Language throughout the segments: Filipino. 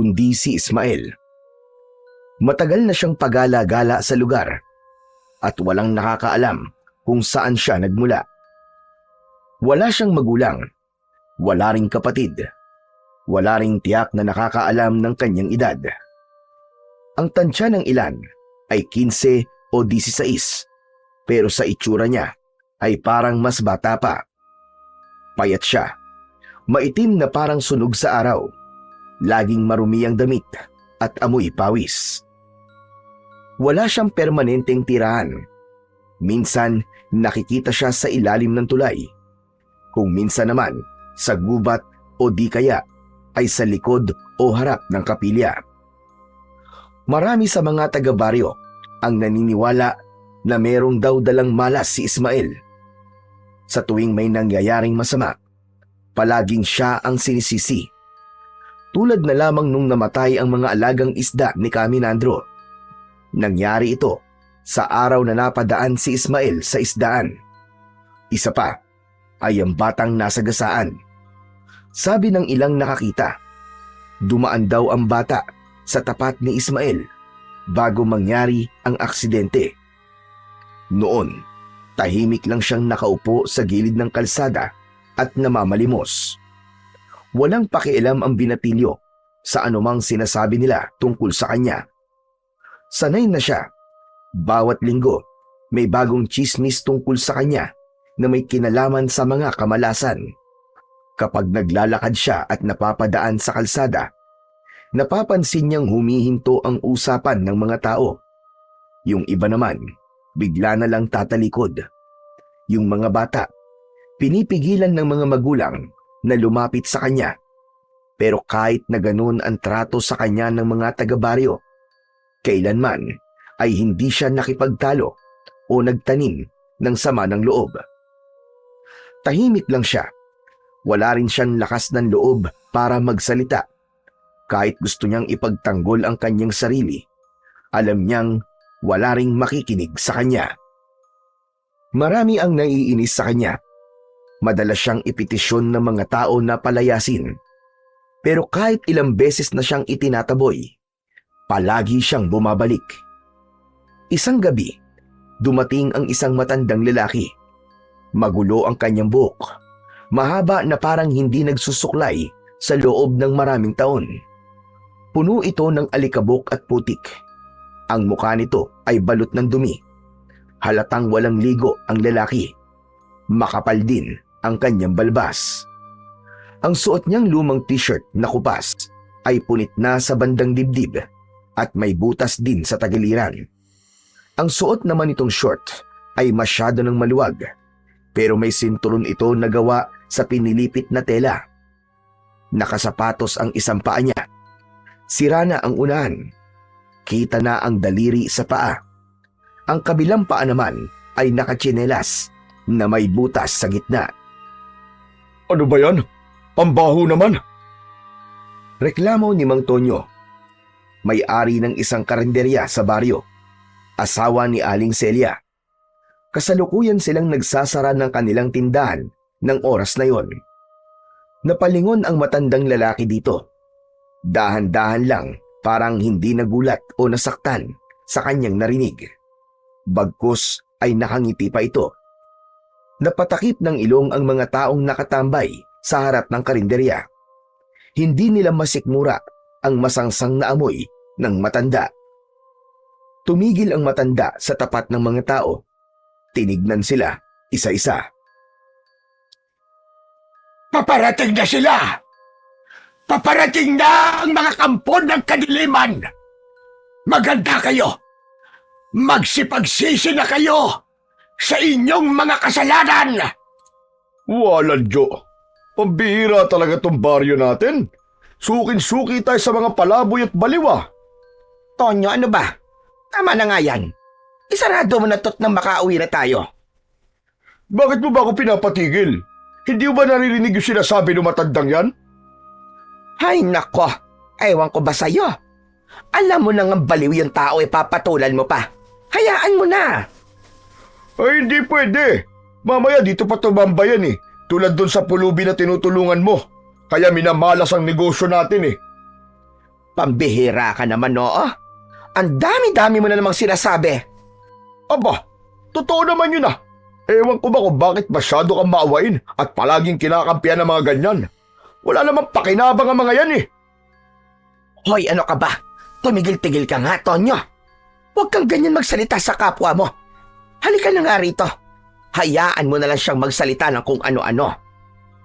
kundi si Ismael. Matagal na siyang pagala-gala sa lugar at walang nakakaalam kung saan siya nagmula. Wala siyang magulang, wala ring kapatid, wala ring tiyak na nakakaalam ng kanyang edad. Ang tansya ng ilan ay 15 o 16, pero sa itsura niya ay parang mas bata pa. Payat siya, maitim na parang sunog sa araw, laging marumi ang damit at amoy pawis. Wala siyang permanenteng tirahan. Minsan nakikita siya sa ilalim ng tulay, kung minsan naman sa gubat o di kaya ay sa likod o harap ng kapilya. Marami sa mga taga-baryo ang naniniwala na merong daw dalang malas si Ismael. Sa tuwing may nangyayaring masama, palaging siya ang sinisisi. Tulad na lamang nung namatay ang mga alagang isda ni Caminandro. Nangyari ito sa araw na napadaan si Ismael sa isdaan. Isa pa ay ang batang nasagasaan. Sabi ng ilang nakakita, dumaan daw ang bata sa tapat ni Ismael bago mangyari ang aksidente. Noon, tahimik lang siyang nakaupo sa gilid ng kalsada at namamalimos. Walang pakialam ang binatilyo sa anumang sinasabi nila tungkol sa kanya. Sanay na siya. Bawat linggo, may bagong tsismis tungkol sa kanya na may kinalaman sa mga kamalasan. Kapag naglalakad siya at napapadaan sa kalsada, napapansin niyang humihinto ang usapan ng mga tao. Yung iba naman, bigla na lang tatalikod. Yung mga bata, pinipigilan ng mga magulang na lumapit sa kanya. Pero kahit na ganun ang trato sa kanya ng mga taga-baryo, kailanman ay hindi siya nakipagtalo o nagtanim ng sama ng loob. Tahimik lang siya. Wala rin siyang lakas ng loob para magsalita. Kahit gusto niyang ipagtanggol ang kanyang sarili, alam niyang wala ring makikinig sa kanya. Marami ang naiinis sa kanya. Madalas siyang ipetisyon ng mga tao na palayasin. Pero kahit ilang beses na siyang itinataboy, palagi siyang bumabalik. Isang gabi, dumating ang isang matandang lalaki. Magulo ang kanyang buhok. Mahaba na parang hindi nagsusuklay sa loob ng maraming taon. Puno ito ng alikabok at putik. Ang mukha nito ay balot ng dumi. Halatang walang ligo ang lalaki. Makapal din ang kanyang balbas. Ang suot niyang lumang t-shirt na kupas ay punit na sa bandang dibdib at may butas din sa tagiliran. Ang suot naman nitong short ay masyado ng maluwag, pero may sinturon ito na gawa sa pinilipit na tela. Nakasapatos ang isang paa niya. Sira na ang unahan. Kita na ang daliri sa paa. Ang kabilang paa naman ay nakatsinelas na may butas sa gitna. Ano ba yan? Ang baho naman! Reklamo ni Mang Tonyo, may-ari ng isang karinderya sa baryo, asawa ni Aling Celia. Kasalukuyan silang nagsasara ng kanilang tindahan ng oras na yon. Napalingon ang matandang lalaki dito. Dahan-dahan lang, parang hindi nagulat o nasaktan sa kanyang narinig. Bagkus ay nakangiti pa ito. Napatakip ng ilong ang mga taong nakatambay sa harap ng karinderya. Hindi nila masikmura ang masangsang na amoy ng matanda. Tumigil ang matanda sa tapat ng mga tao. Tinignan sila isa-isa. Paparating na sila! Paparating na ang mga kampon ng kadiliman! Maganda kayo! Magsipagsisi na kayo sa inyong mga kasalanan! Walang Diyo! Pambihira talaga tong baryo natin. Sukin-suki tayo sa mga palaboy at baliwa. Tonyo, ano ba? Tama na nga yan. Isarado mo na to't nang makauwi na tayo. Bakit mo ba ako pinapatigil? Hindi mo ba naririnig yung sinasabi ng matandang yan? Ay nako, ewan ko ba sa'yo? Alam mo nang ang baliw yung tao papatulan mo pa. Hayaan mo na. Ay hindi pwede. Mamaya dito pa tumambayan eh. Tulad doon sa pulubi na tinutulungan mo. Kaya minamalas ang negosyo natin eh. Pambihira ka naman, oo. Ang dami-dami mo na namang sinasabi. Aba, totoo naman yun ah. Ewan ko ba kung bakit masyado kang maawain at palaging kinakampihan ng mga ganyan. Wala namang pakinabang ang mga yan eh. Hoy, ano ka ba? Tumigil-tigil ka nga, Tonyo. Huwag kang ganyan magsalita sa kapwa mo. Halika na nga rito. Hayaan mo na lang siyang magsalita ng kung ano-ano.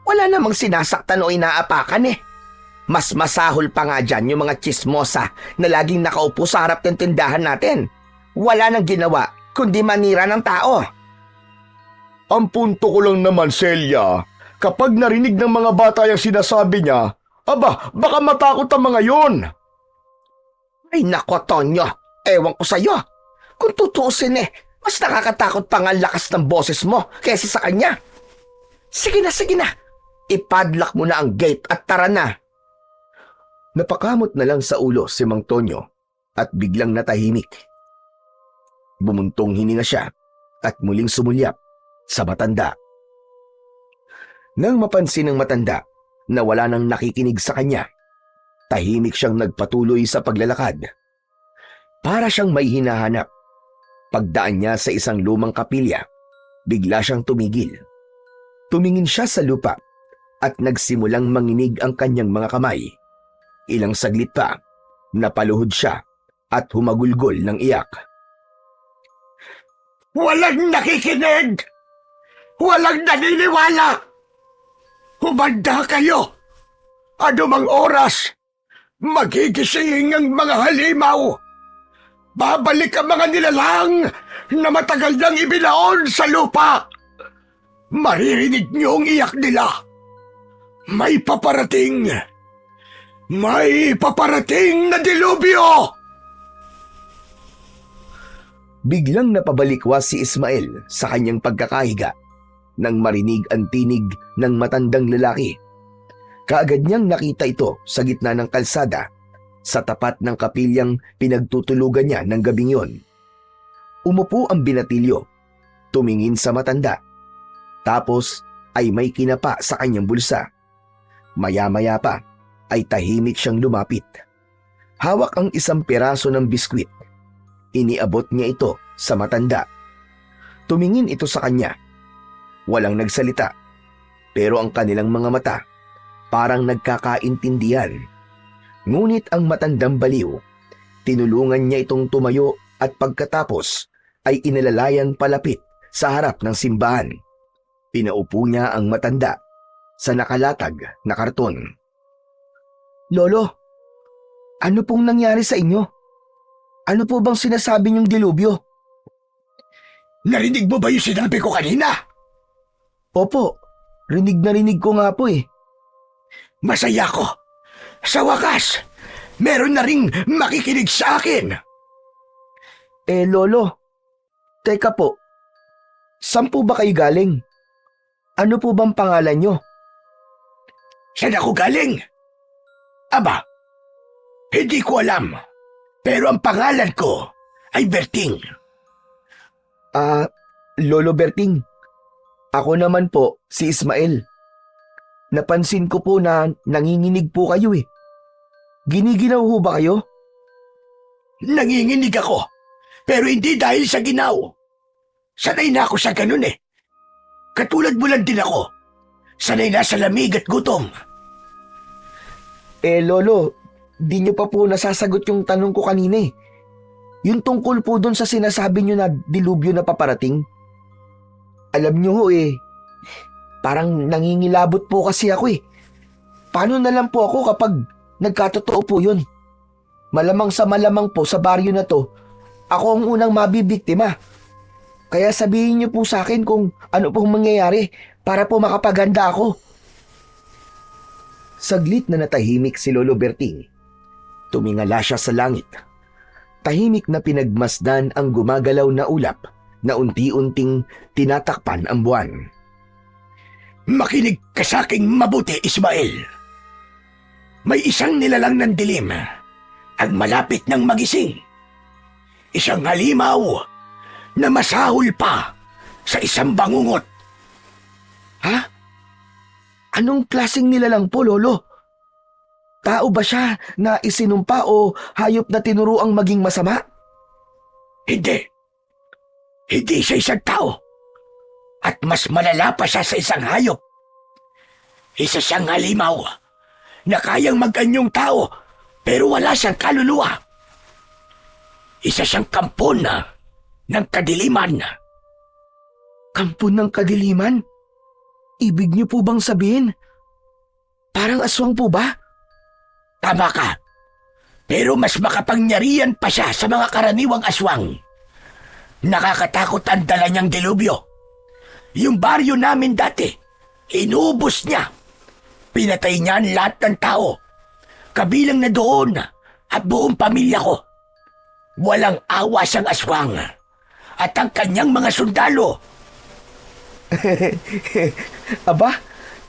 Wala namang sinasaktan o inaapakan eh. Mas masahol pa nga dyan yung mga chismosa na laging nakaupo sa harap ng tindahan natin. Wala nang ginawa kundi manira ng tao. Ang punto ko lang naman, Celia, kapag narinig ng mga bata yung sinasabi niya, aba, baka matakot ang mga yon. Ay nako, Tonyo. Ewan ko sa'yo. Kung tutuusin eh, mas nakakatakot pa nga ang lakas ng boses mo kaysa sa kanya. Sige na. Ipadlock mo na ang gate at tara na. Napakamot na lang sa ulo si Mang Tonyo at biglang natahimik. Bumuntong hininga siya at muling sumulyap sa matanda. Nang mapansin ng matanda na wala nang nakikinig sa kanya, tahimik siyang nagpatuloy sa paglalakad. Para siyang may hinahanap. Pagdaan niya sa isang lumang kapilya, bigla siyang tumigil. Tumingin siya sa lupa at nagsimulang manginig ang kanyang mga kamay. Ilang saglit pa, napaluhod siya at humagulgol ng iyak. Walang nakikinig! Walang naniniwala! Humanda kayo! Anumang oras, magigising ang mga halimaw! Babalik ang mga nilalang na matagal nang ibinaon sa lupa! Maririnig niyo ang iyak nila! May paparating! May paparating na dilubyo! Biglang napabalikwas si Ismael sa kanyang pagkakahiga nang marinig ang tinig ng matandang lalaki. Kaagad niyang nakita ito sa gitna ng kalsada sa tapat ng kapilyang pinagtutulugan niya ng gabing yon. Umupo ang binatilyo, tumingin sa matanda, tapos ay may kinapa sa kanyang bulsa. Maya-maya pa ay tahimik siyang lumapit. Hawak ang isang piraso ng biskwit. Iniabot niya ito sa matanda. Tumingin ito sa kanya. Walang nagsalita, pero ang kanilang mga mata parang nagkakaintindihan. Ngunit ang matandang baliw, tinulungan niya itong tumayo at pagkatapos ay inalalayan palapit sa harap ng simbahan. Pinaupo niya ang matanda sa nakalatag na karton. Lolo, ano pong nangyari sa inyo? Ano po bang sinasabi niyong dilubyo? Narinig mo ba yung sinabi ko kanina? Opo, rinig na rinig ko nga po eh. Masaya ko. Sa wakas, meron na ring makikinig sa akin. Lolo, teka po, saan po ba kayo galing? Ano po bang pangalan niyo? Saan ako galing? Aba, hindi ko alam. Pero ang pangalan ko ay Berting. Lolo Berting, ako naman po si Ismael. Napansin ko po na nanginginig po kayo eh. Giniginaw ho ba kayo? Nanginginig ako, pero hindi dahil sa ginaw. Sanay na ako sa ganun eh. Katulad mo lang din ako. Sanay na sa lamig at gutom. Lolo, di niyo pa po nasasagot yung tanong ko kanina eh. Yung tungkol po doon sa sinasabi niyo na dilubyo na paparating. Alam niyo ho eh, parang nangingilabot po kasi ako eh. Paano na lang po ako kapag nagkatotoo po yun? Malamang sa malamang po sa baryo na to, ako ang unang mabibiktima. Kaya sabihin niyo po sa akin kung ano pong mangyayari para po makapaganda ako. Saglit na natahimik si Lolo Berting. Tumingala siya sa langit. Tahimik na pinagmasdan ang gumagalaw na ulap na unti-unting tinatakpan ang buwan. Makinig ka sa aking mabuti, Ismael. May isang nilalang ng dilim ang malapit ng magising. Isang halimaw na masahol pa sa isang bangungot. Ha? Anong klaseng nilalang po, Lolo? Tao ba siya na isinumpa o hayop na tinuruang maging masama? Hindi. Hindi siya isang tao. At mas malala pa siya sa isang hayop. Isa siyang halimaw na kayang mag-anyong tao pero wala siyang kaluluwa. Isa siyang kampon ng kadiliman. Kampon ng kadiliman? Ibig niyo po bang sabihin? Parang aswang po ba? Tama ka. Pero mas makapangyarihan pa siya sa mga karaniwang aswang. Nakakatakot ang dala niyang delubyo. Yung baryo namin dati, inubos niya. Pinatay niya ang lahat ng tao. Kabilang na doon at buong pamilya ko. Walang awa siyang aswang. At ang kanyang mga sundalo. Aba,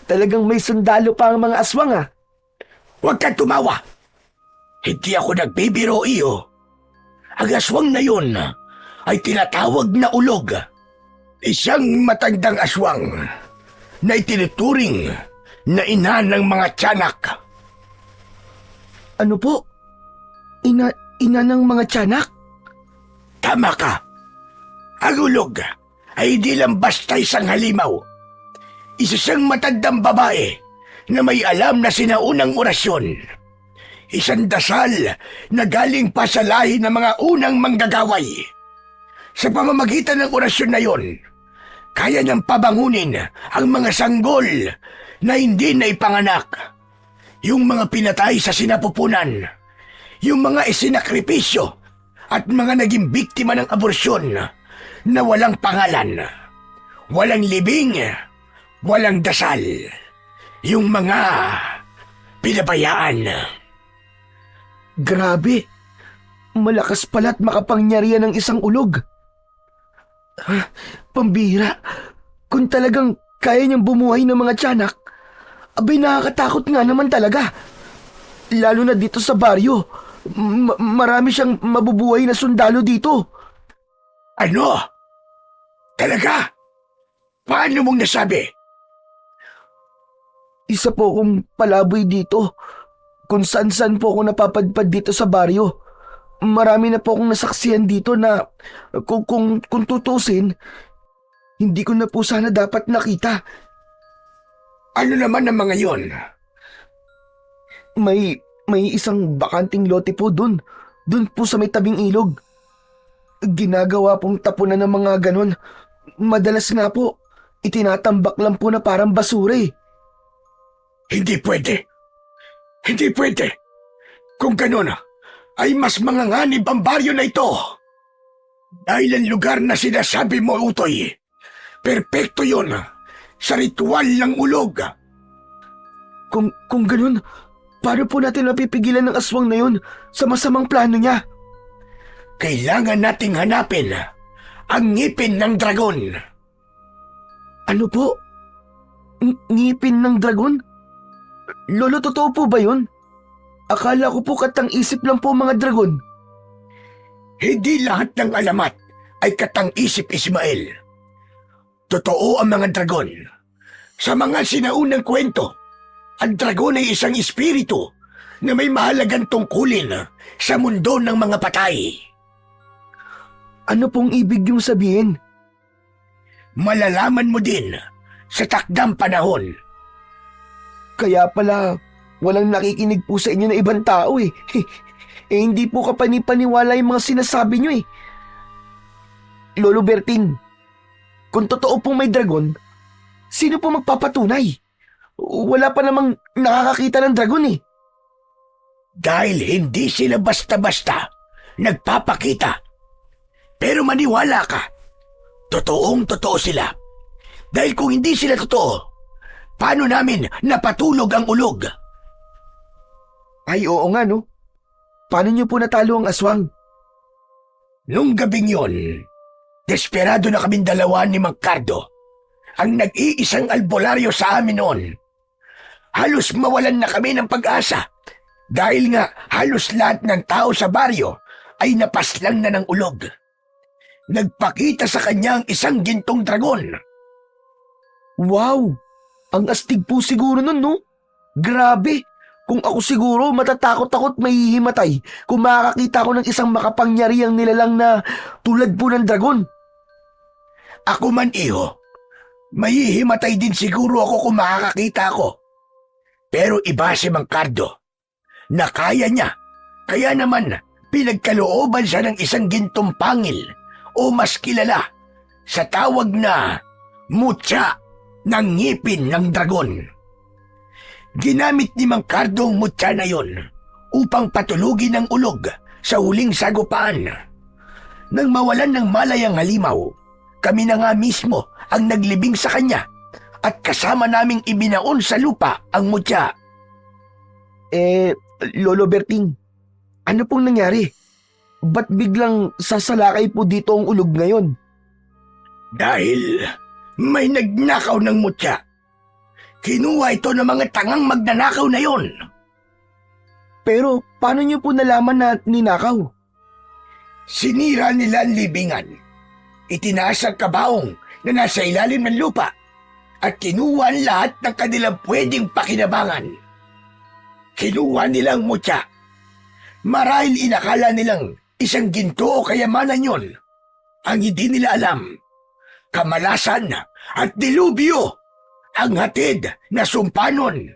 talagang may sundalo pa ang mga aswang ah. Huwag kang tumawa. Hindi ako nagbibiro iyo. Ang aswang na yun ay tinatawag na ulog. Isang matandang aswang na itinuturing na ina ng mga tiyanak. Ano po? Ina ng mga tiyanak? Tama ka. Ang ulog ay di lang basta isang halimaw. Isa siyang matandang babae na may alam na sinaunang orasyon. Isang dasal na galing pa sa lahi ng mga unang manggagaway. Sa pamamagitan ng orasyon na yon, kaya niyang pabangunin ang mga sanggol na hindi na ipanganak. Yung mga pinatay sa sinapupunan, yung mga isinakripisyo at mga naging biktima ng aborsyon na walang pangalan, walang libing, walang dasal. Yung mga pinabayaan. Grabe! Malakas pala't makapangyarihan ng isang ulog. Pambira! Kung talagang kaya niyang bumuhay ng mga tiyanak, abay nakakatakot nga naman talaga. Lalo na dito sa baryo. Marami siyang mabubuhay na sundalo dito. Ano? Talaga? Paano mong nasabi? Isa po akong palaboy dito. Kung saan-saan po ako napapadpad dito sa baryo. Marami na po akong nasaksihan dito na kung tutusin, hindi ko na po sana dapat nakita. Ano naman ang mga yon? May isang bakanting lote po dun. Dun po sa may tabing ilog. Ginagawa pong tapunan ng mga ganon. Madalas nga po, itinatambak lang po na parang basura eh. Hindi pwede. Hindi pwede. Kung ganun, ay mas manganganib ang baryo na ito. Dahil ang lugar na sinasabi mo, Utoy, perpekto yon sa ritual ng ulog. Kung ganun, paano po natin mapipigilan ng aswang na yun sa masamang plano niya? Kailangan nating hanapin ang ngipin ng dragon. Ano po? Ngipin ng dragon? Lolo, totoo po ba yun? Akala ko po katang-isip lang po mga dragon. Hindi lahat ng alamat ay katang-isip, Ismael. Totoo ang mga dragon. Sa mga sinaunang kwento, ang dragon ay isang espiritu na may mahalagang tungkulin sa mundo ng mga patay. Ano pong ibig yung sabihin? Malalaman mo din sa takdang panahon. Kaya pala, walang nakikinig po sa inyo na ibang tao eh. Hindi po kapanipaniwala yung mga sinasabi nyo eh. Lolo Berting, kung totoo pong may dragon, sino po magpapatunay? Wala pa namang nakakakita ng dragon eh. Dahil hindi sila basta-basta nagpapakita. Pero maniwala ka, totoong-totoo sila. Dahil kung hindi sila totoo, paano namin napatulog ang ulog? Ay oo nga no. Paano niyo po natalo ang aswang? Nung gabing yon, desperado na kaming dalawa ni Magcardo, ang nag-iisang albularyo sa amin noon. Halos mawalan na kami ng pag-asa dahil nga halos lahat ng tao sa baryo ay napaslang na ng ulog. Nagpakita sa kanya ang isang gintong dragon. Wow! Ang astig po siguro nun no? Grabe! Kung ako siguro, matatakot ako't mahihimatay kung makakakita ko ng isang makapangyarihang nilalang na tulad po ng dragon. Ako man, iho. Mahihimatay din siguro ako kung makakakita ako. Pero iba si Mang Cardo na kaya niya. Kaya naman, pinagkalooban siya ng isang gintong pangil o mas kilala sa tawag na mutya ng ngipin ng dragon. Ginamit ni Mang Cardo ang mutya na yon upang patulugin ang ulog sa huling sagupaan. Nang mawalan ng malay ang halimaw, kami na nga mismo ang naglibing sa kanya at kasama naming ibinaon sa lupa ang mutya. Lolo Berting, ano pong nangyari? Ba't biglang sasalakay po dito ang ulog ngayon? Dahil may nagnakaw ng mutya. Kinuha ito ng mga tangang magnanakaw na yon. Pero paano niyo po nalaman na ninakaw? Sinira nila ang libingan. Itinaas ang kabaong na nasa ilalim ng lupa at kinuha ang lahat ng kanilang pwedeng pakinabangan. Kinuha nila ang mutya. Marahil inakala nilang isang ginto o kayamanan yon. Ang hindi nila alam, kamalasan at dilubyo ang hatid na sumpanon.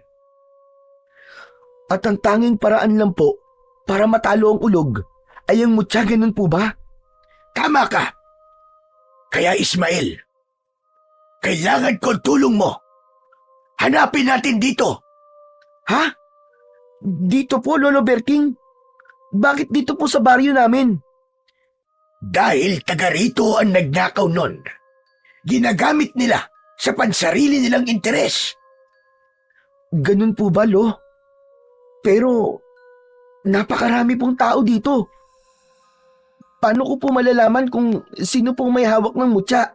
At ang tanging paraan lang po para matalo ang ulog ay ang mutya, ganun po ba? Tama ka. Kaya Ismael, kailangan ko ang tulong mo. Hanapin natin dito. Ha? Dito po, Lolo Berting? Bakit dito po sa baryo namin? Dahil taga rito ang nagnakaw nun. Ginagamit nila sa pansarili nilang interes. Ganun po ba, Lo? Pero napakarami pong tao dito. Paano ko po malalaman kung sino pong may hawak ng mutya?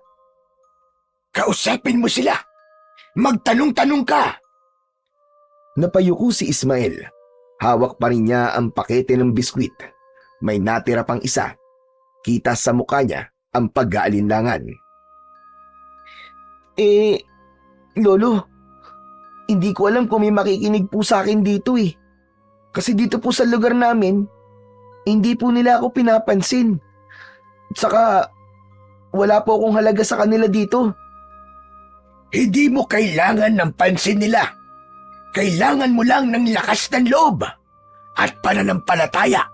Kausapin mo sila. Magtanong-tanong ka. Napayuko si Ismael. Hawak pa rin niya ang pakete ng biskwit. May natira pang isa. Kita sa mukha niya ang pag-aalinlangan. Lolo, hindi ko alam kung may makikinig po sa akin dito eh. Kasi dito po sa lugar namin, hindi po nila ako pinapansin. Saka, wala po akong halaga sa kanila dito. Hindi mo kailangan ng pansin nila. Kailangan mo lang ng lakas ng loob at pananampalataya.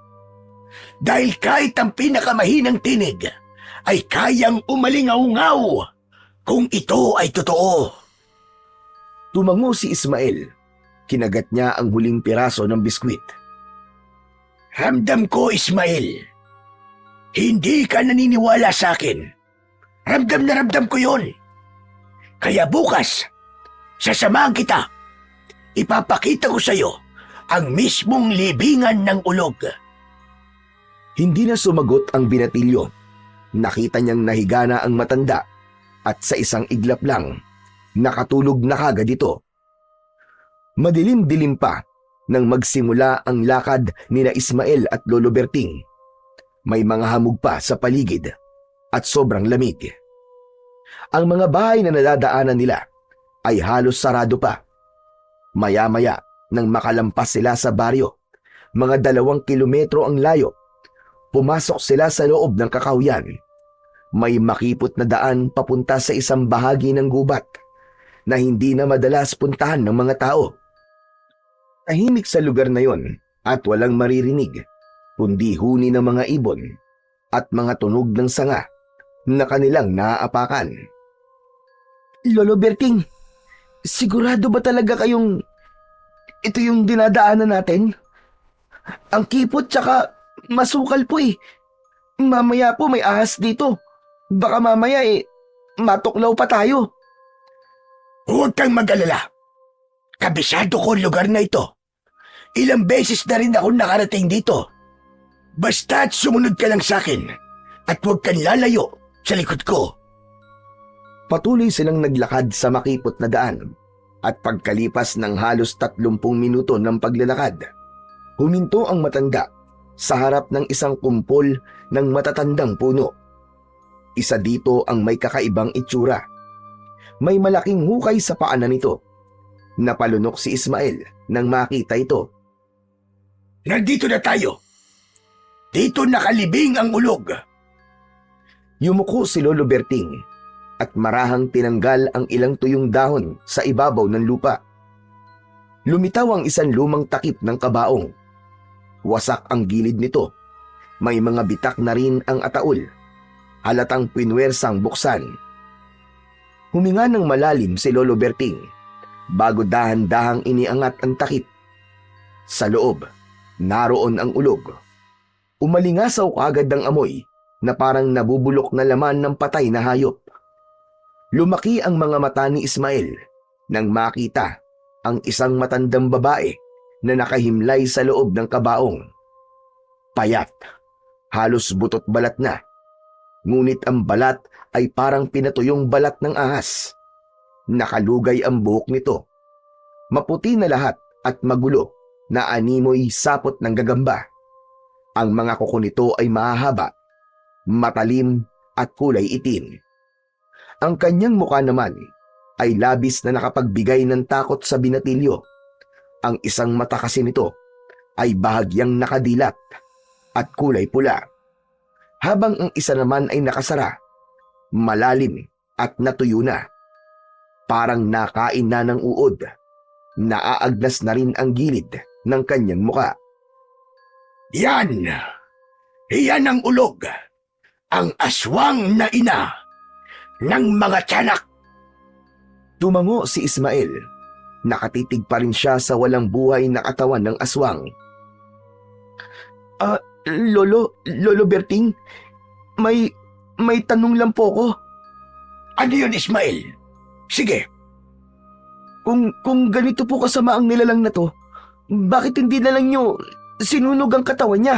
Dahil kahit ang pinakamahinang tinig ay kayang umalingaw-ngaw kung ito ay totoo. Tumango si Ismael. Kinagat niya ang huling piraso ng biskwit. Ramdam ko, Ismael. Hindi ka naniniwala sa akin. Ramdam na ramdam ko yon. Kaya bukas, sasamahan kita. Ipapakita ko sa iyo ang mismong libingan ng ulog. Hindi na sumagot ang binatilyo. Nakita niyang nahiga na ang matanda at sa isang iglap lang, nakatulog na kagad ito. Madilim-dilim pa nang magsimula ang lakad nina Ismael at Lolo Berting. May mga hamog pa sa paligid at sobrang lamig. Ang mga bahay na nadadaanan nila ay halos sarado pa. Maya-maya nang makalampas sila sa baryo, mga 2 kilometro ang layo, pumasok sila sa loob ng kakahuyan. May makipot na daan papunta sa isang bahagi ng gubat na hindi na madalas puntahan ng mga tao. Tahimik sa lugar na yon at walang maririnig, kundi huni ng mga ibon at mga tunog ng sanga na kanilang naaapakan. Lolo Berting, sigurado ba talaga kayong ito yung dinadaanan natin? Ang kipot tsaka masukal po eh. Mamaya po may ahas dito. Baka mamaya matuklaw pa tayo. Huwag kang mag-alala. Kabisado ko ang lugar na ito. Ilang beses na rin ako nakarating dito. Basta't sumunod ka lang sa akin at huwag kang lalayo sa likod ko. Patuloy silang naglakad sa makipot na daan at pagkalipas ng halos 30 minuto ng paglalakad, huminto ang matanda sa harap ng isang kumpol ng matatandang puno. Isa dito ang may kakaibang itsura. May malaking hukay sa paanan nito. Napalunok si Ismael nang makita ito. Nandito na tayo. Dito nakalibing ang ulog. Yumuko si Lolo Berting at marahang tinanggal ang ilang tuyong dahon sa ibabaw ng lupa. Lumitaw ang isang lumang takip ng kabaong. Wasak ang gilid nito. May mga bitak na rin ang ataol. Halatang pinwersang buksan. Huminga ng malalim si Lolo Berting bago dahan-dahang iniangat ang takip. Sa loob, naroon ang ulog. Umalingasaw agad ang amoy na parang nabubulok na laman ng patay na hayop. Lumaki ang mga mata ni Ismael nang makita ang isang matandang babae na nakahimlay sa loob ng kabaong. Payat, halos butot balat na. Ngunit ang balat ay parang pinatuyong balat ng ahas. Nakalugay ang buhok nito. Maputi na lahat at magulo na animoy sapot ng gagamba. Ang mga kuko nito ay mahahaba, matalim at kulay itim. Ang kanyang mukha naman ay labis na nakapagbigay ng takot sa binatilyo. Ang isang mata kasi nito ay bahagyang nakadilat at kulay pula, habang ang isa naman ay nakasara, malalim at natuyo na. Parang nakain na ng uod, naaagnas na rin ang gilid ng kanyang muka. Yan! Iyan ang ulog. Ang aswang na ina ng mga tiyanak. Tumango si Ismael. Nakatitig pa rin siya sa walang buhay na katawan ng aswang. Lolo Berting, may tanong lang po ko. Ano yun, Ismael? Sige. Kung ganito po kasama ang nilalang na to, bakit hindi na lang nyo sinunog ang katawan niya?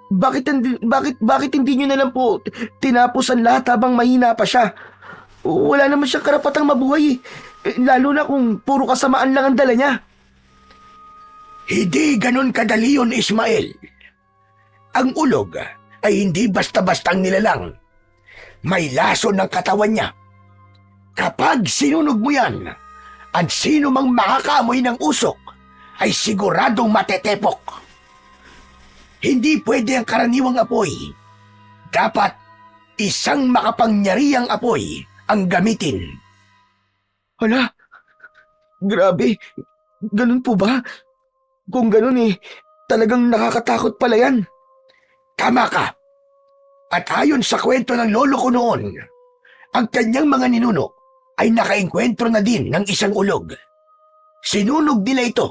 Bakit hindi nyo na lang po tinapos ang lahat habang mahina pa siya? Wala naman siyang karapatang mabuhay, lalo na kung puro kasamaan lang ang dala niya. Hindi ganun kadali yun, Ismael. Ang ulog ay hindi basta-bastang nilalang. May laso ng katawan niya. Kapag sinunog mo yan, ang sino mang makakamoy ng usok ay siguradong matetepok. Hindi pwede ang karaniwang apoy. Dapat isang makapangyarihang apoy ang gamitin. Hala, grabe, ganun po ba? Kung ganun talagang nakakatakot pala yan. Tama ka. At ayon sa kwento ng lolo ko noon, ang kanyang mga ninuno ay nakaengkwentro na din ng isang ulog. Sinunog nila ito,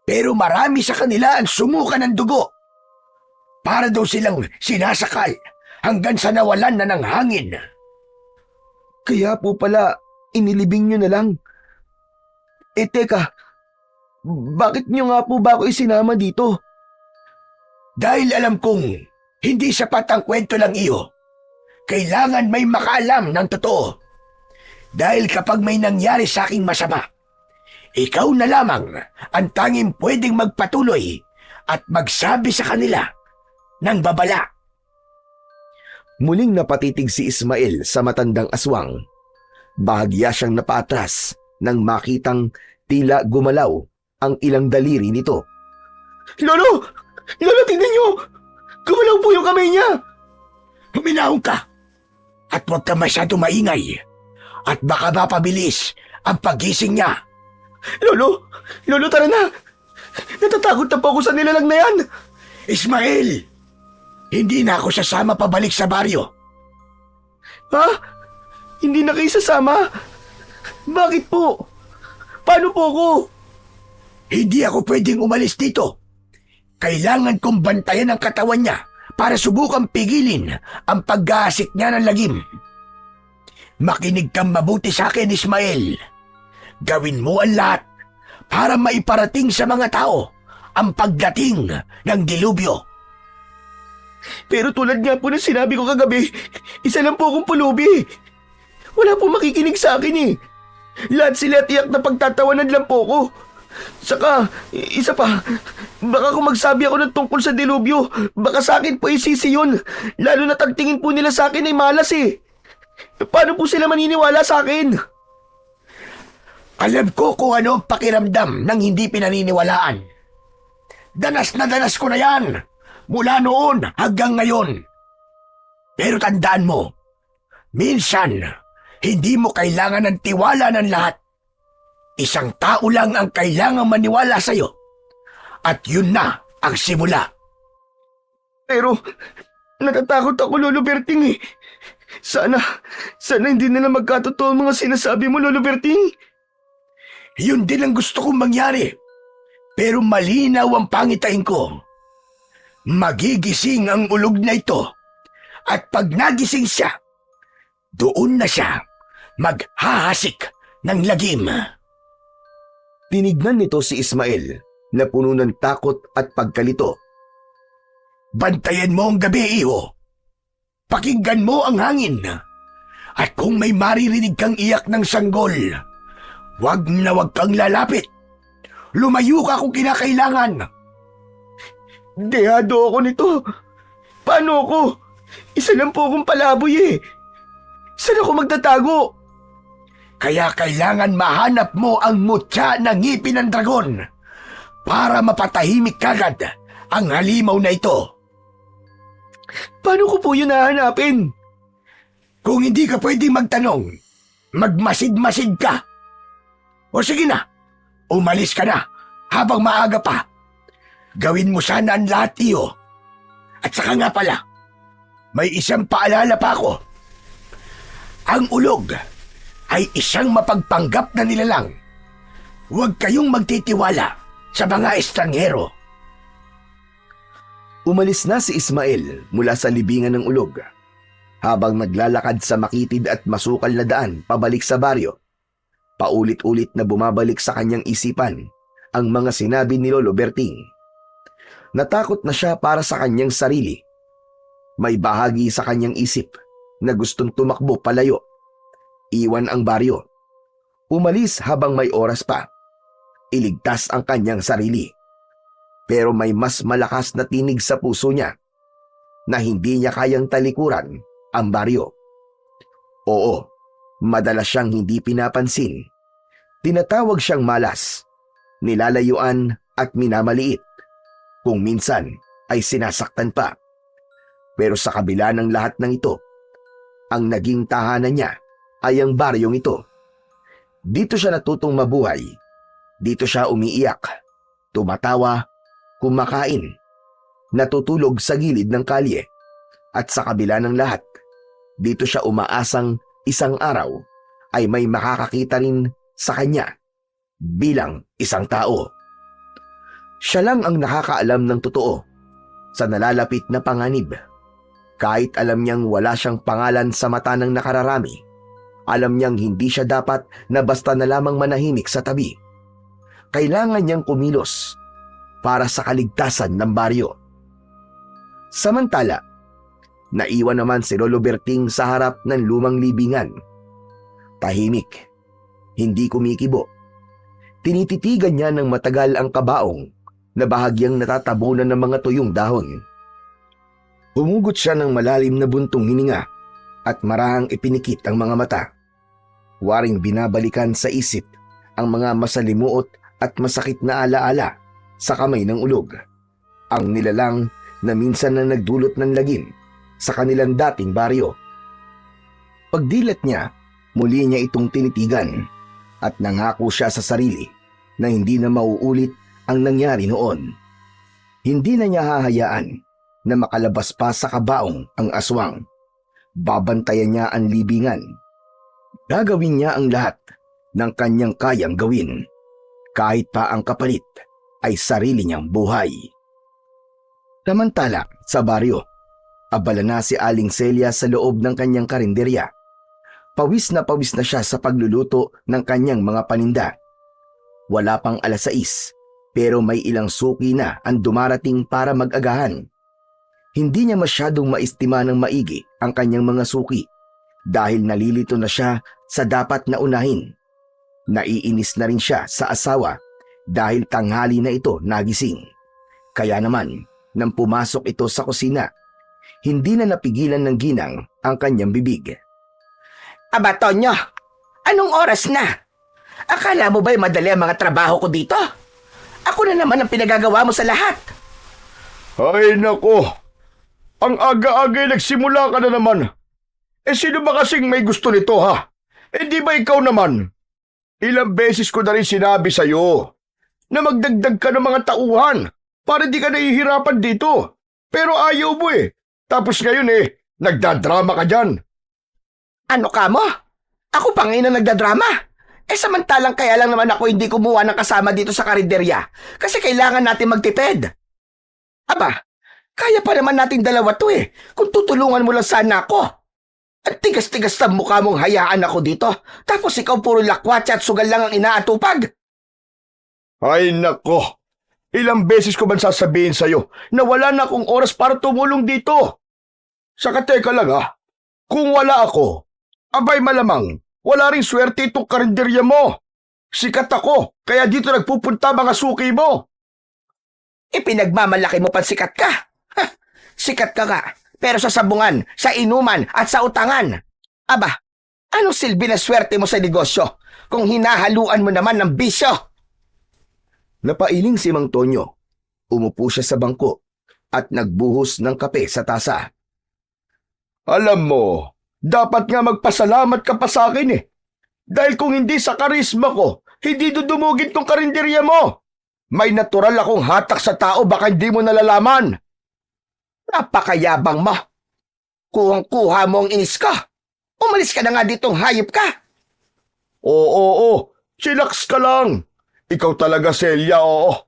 pero marami sa kanila ang sumuka ng dugo. Para daw silang sinasakal hanggang sa nawalan na ng hangin. Kaya po pala inilibing nyo na lang. Teka, bakit nyo nga po ba ako isinama dito? Dahil alam kong hindi sapat ang kwento lang iyo. Kailangan may makaalam ng totoo. Dahil kapag may nangyari sa aking masama, ikaw na lamang ang tanging pwedeng magpatuloy at magsabi sa kanila ng babala. Muling napatitig si Ismael sa matandang aswang. Bahagya siyang napaatras nang makitang tila gumalaw ang ilang daliri nito. Lolo! Lolo, tingnan niyo! Gumalaw po yung kamay niya! Huminahon ka at huwag ka masyado maingay at baka mapabilis ang pagising niya. Lolo! Lolo, tara na! Natatakot na po ako sa nilalang na yan! Ismael! Hindi na ako sasama pabalik sa baryo. Ha? Hindi na kayo sasama? Bakit po? Paano po ako? Hindi ako pwedeng umalis dito. Kailangan kong bantayan ang katawan niya para subukang pigilin ang pag-aasik niya ng lagim. Makinig kang mabuti sa akin, Ismael. Gawin mo ang lahat para maiparating sa mga tao ang pagdating ng dilubyo. Pero tulad nga po ng sinabi ko kagabi, isa lang po akong pulubi. Wala po makikinig sa akin Lahat sila tiyak na pagtatawanan lang po ko. Saka, isa pa, baka kung magsabi ako ng tungkol sa dilubyo, baka sa akin po isisi yun. Lalo na tagtingin po nila sa akin ay malas Paano po sila maniniwala sa akin? Alam ko kung ano ang pakiramdam ng hindi pinaniniwalaan. Danas na danas ko na yan, mula noon hanggang ngayon. Pero tandaan mo, minsan, hindi mo kailangan ng tiwala ng lahat. Isang tao lang ang kailangang maniwala sa'yo. At yun na ang simula. Pero, natatakot ako, Lolo Berting eh. Sana hindi nila magkatotoo ang mga sinasabi mo, Lolo Berting. Yun din ang gusto kong mangyari. Pero malinaw ang pangitain ko. Magigising ang ulog na ito. At pag nagising siya, doon na siya maghahasik ng lagim. Tinignan nito si Ismael na puno ng takot at pagkalito. Bantayan mo ang gabi, iho. Pakinggan mo ang hangin. At kung may maririnig kang iyak ng sanggol, wag na wag kang lalapit. Lumayo ka kung kinakailangan. Dehado ako nito. Paano ako? Isa lang po akong palaboy eh. Saan ako magtatago? Kaya kailangan mahanap mo ang mutya ng ngipin ng dragon para mapatahimik kagad ang halimaw na ito. Paano ko po yun hahanapin? Kung hindi ka pwedeng magtanong, magmasid-masid ka. O sige na, umalis ka na habang maaga pa. Gawin mo sana ang lahat, iyo. At saka nga pala, may isang paalala pa ako. Ang ulog ay isang mapagpanggap na nilalang. Huwag kayong magtitiwala sa mga estranghero. Umalis na si Ismael mula sa libingan ng ulog. Habang naglalakad sa makitid at masukal na daan pabalik sa baryo, paulit-ulit na bumabalik sa kanyang isipan ang mga sinabi ni Lolo Berting. Natakot na siya para sa kanyang sarili. May bahagi sa kanyang isip na gustong tumakbo palayo. Iwan ang baryo. Umalis habang may oras pa. Iligtas ang kanyang sarili. Pero may mas malakas na tinig sa puso niya na hindi niya kayang talikuran ang baryo. Oo, madalas siyang hindi pinapansin. Tinatawag siyang malas, nilalayuan at minamaliit. Kung minsan ay sinasaktan pa. Pero sa kabila ng lahat ng ito, ang naging tahanan niya ay ang baryong ito. Dito siya natutong mabuhay. Dito siya umiiyak, tumatawa, kumakain, natutulog sa gilid ng kalye. At sa kabila ng lahat, dito siya umaasang isang araw ay may makakakita rin sa kanya bilang isang tao. Siya lang ang nakakaalam ng totoo sa nalalapit na panganib. Kahit alam niyang wala siyang pangalan sa mata ng nakararami, alam niyang hindi siya dapat na basta na lamang manahimik sa tabi. Kailangan niyang kumilos para sa kaligtasan ng baryo. Samantala, naiwan naman si Lolo Berting sa harap ng lumang libingan. Tahimik, hindi kumikibo. Tinititigan niya ng matagal ang kabaong na bahagyang natatabunan ng mga tuyong dahon. Humugot siya ng malalim na buntong hininga at marahang ipinikit ang mga mata. Waring binabalikan sa isip ang mga masalimuot at masakit na alaala sa kamay ng ulog. Ang nilalang na minsan na nagdulot ng lagim sa kanilang dating baryo. Pagdilat niya, muli niya itong tinitigan at nangako siya sa sarili na hindi na mauulit ang nangyari noon. Hindi na niya hahayaan na makalabas pa sa kabaong ang aswang. Babantayan niya ang libingan. Gagawin niya ang lahat ng kanyang kayang gawin, kahit pa ang kapalit ay sarili niyang buhay. Samantala, sa baryo, abala na si Aling Celia sa loob ng kanyang karinderya. Pawis na siya sa pagluluto ng kanyang mga paninda. Wala pang 6:00, pero may ilang suki na ang dumarating para mag-agahan. Hindi niya masyadong maistima ng maigi ang kanyang mga suki dahil nalilito na siya sa dapat na unahin. Naiinis na rin siya sa asawa dahil tanghali na ito nagising. Kaya naman, nang pumasok ito sa kusina, hindi na napigilan ng ginang ang kanyang bibig. Aba, Tonyo, anong oras na? Akala mo ba'y madali ang mga trabaho ko dito? Ako na naman ang pinagagawa mo sa lahat. Ay nako, ang aga-aga nagsimula ka na naman. Sino ba kasing may gusto nito ha? Di ba ikaw naman? Ilang beses ko na rin sinabi sa'yo na magdagdag ka ng mga tauhan para di ka nahihirapan dito. Pero ayaw mo Tapos ngayon nagdadrama ka dyan. Ano ka mo? Ako pa ngayon ang nagdadrama. Samantalang kaya lang naman ako hindi kumuha ng kasama dito sa karinderya kasi kailangan natin magtipid. Aba, kaya pa naman nating dalawa to kung tutulungan mo lang sana ako. Ang tigas-tigas na mukha mong hayaan ako dito tapos ikaw puro lakwatsa at sugal lang ang inaatupag. Ay nako, ilang beses ko ba sasabihin sa'yo na wala na akong oras para tumulong dito? Saka teka lang kung wala ako, abay malamang, wala ring swerte itong karinderya mo. Sikat ako, kaya dito nagpupunta mga suki mo. Pinagmamalaki mo pang sikat ka. Sikat ka nga, pero sa sabungan, sa inuman at sa utangan. Aba, anong silbi na swerte mo sa negosyo kung hinahaluan mo naman ng bisyo? Napailing si Mang Tonyo. Umupo siya sa bangko at nagbuhos ng kape sa tasa. Alam mo, dapat nga magpasalamat ka pa sa akin Dahil kung hindi sa karisma ko, hindi dudumugin tong karinderya mo. May natural akong hatak sa tao, baka hindi mo nalalaman. Napakayabang mo. Kuhang-kuha mo ang inis ko. Umalis ka na nga ditong hayop ka. Oo, chillax ka lang. Ikaw talaga, Celia, oo.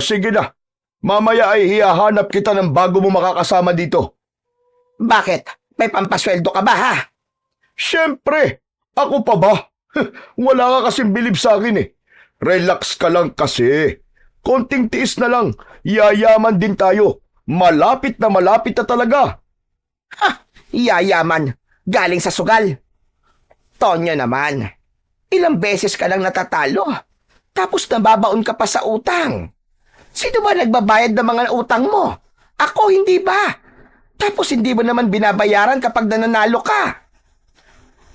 Sige na, mamaya ay hihahanap kita ng bago mo makakasama dito. Bakit? May pampasweldo ka ba ha? Siyempre, ako pa ba? Wala ka kasing bilib sa akin Relax ka lang kasi. Konting tiis na lang, yayaman din tayo. Malapit na talaga. Yayaman. Galing sa sugal. Tonyo naman. Ilang beses ka lang natatalo. Tapos nababaon ka pa sa utang. Sino ba nagbabayad ng mga utang mo? Ako, hindi ba? Tapos hindi mo naman binabayaran kapag nananalo ka.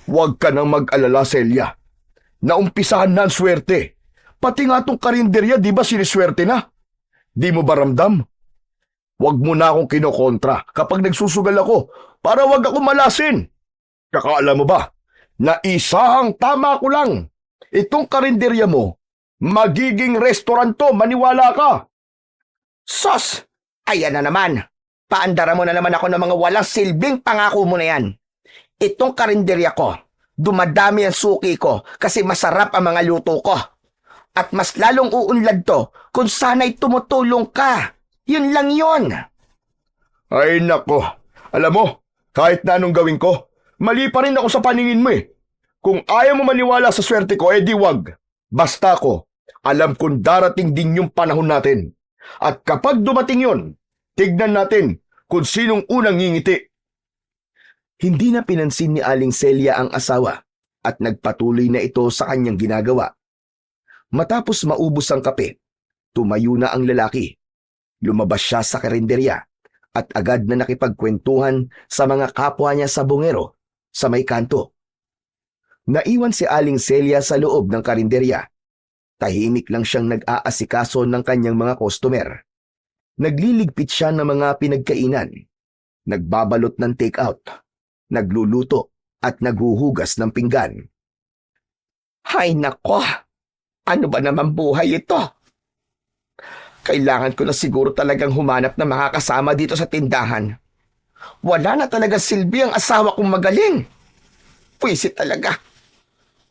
Huwag ka nang mag-alala, Celia. Naumpisahan na ang swerte. Pati nga tong karinderya, di ba siniswerte na? Di mo ba ramdam? Huwag mo na akong kinokontra kapag nagsusugal ako para huwag ako malasin. Kaka alam mo ba, na isahang tama ko lang. Itong karinderya mo, magiging restaurant to, maniwala ka. Sos! Ayan na naman. Paandara mo na naman ako ng mga walang silbing pangako mo na yan. Itong karinderya ko, dumadami ang suki ko kasi masarap ang mga luto ko. At mas lalong uunlad to kung sana'y tumutulong ka. Yun lang yun. Ay nako, alam mo, kahit na anong gawin ko, mali pa rin ako sa paningin mo Kung ayaw mo maniwala sa swerte ko, di wag. Basta ko, alam kong darating din yung panahon natin. At kapag dumating yon, tignan natin kung sinong unang ngingiti. Hindi na pinansin ni Aling Celia ang asawa at nagpatuloy na ito sa kanyang ginagawa. Matapos maubos ang kape, tumayo na ang lalaki. Lumabas siya sa karinderya at agad na nakipagkwentuhan sa mga kapwa niya sa bungero sa may kanto. Naiwan si Aling Celia sa loob ng karinderya. Tahimik lang siyang nag-aasikaso ng kanyang mga customer. Nagliligpit siya ng mga pinagkainan. Nagbabalot ng take-out. Nagluluto at naghuhugas ng pinggan. Hay nako! Ano ba naman buhay ito? Kailangan ko na siguro talagang humanap na makakasama dito sa tindahan. Wala na talaga silbi ang asawa kong magaling. Pwisit talaga.